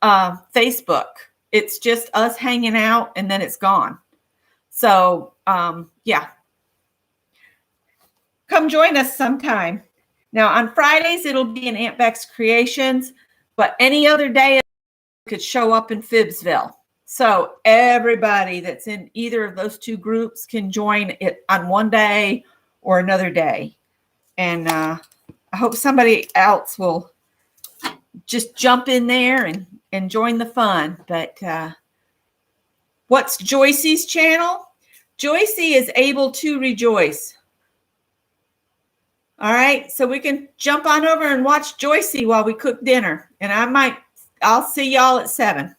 Facebook. It's just us hanging out and then it's gone. So, yeah. Come join us sometime. Now, on Fridays, it'll be in Aunt Beck's Creations, but any other day, it could show up in Phibbsville. So everybody that's in either of those two groups can join it on one day or another day. And I hope somebody else will just jump in there and join the fun. But what's Joycey's channel? Joycey is able to rejoice. All right, so we can jump on over and watch Joycey while we cook dinner. And I'll see y'all at 7.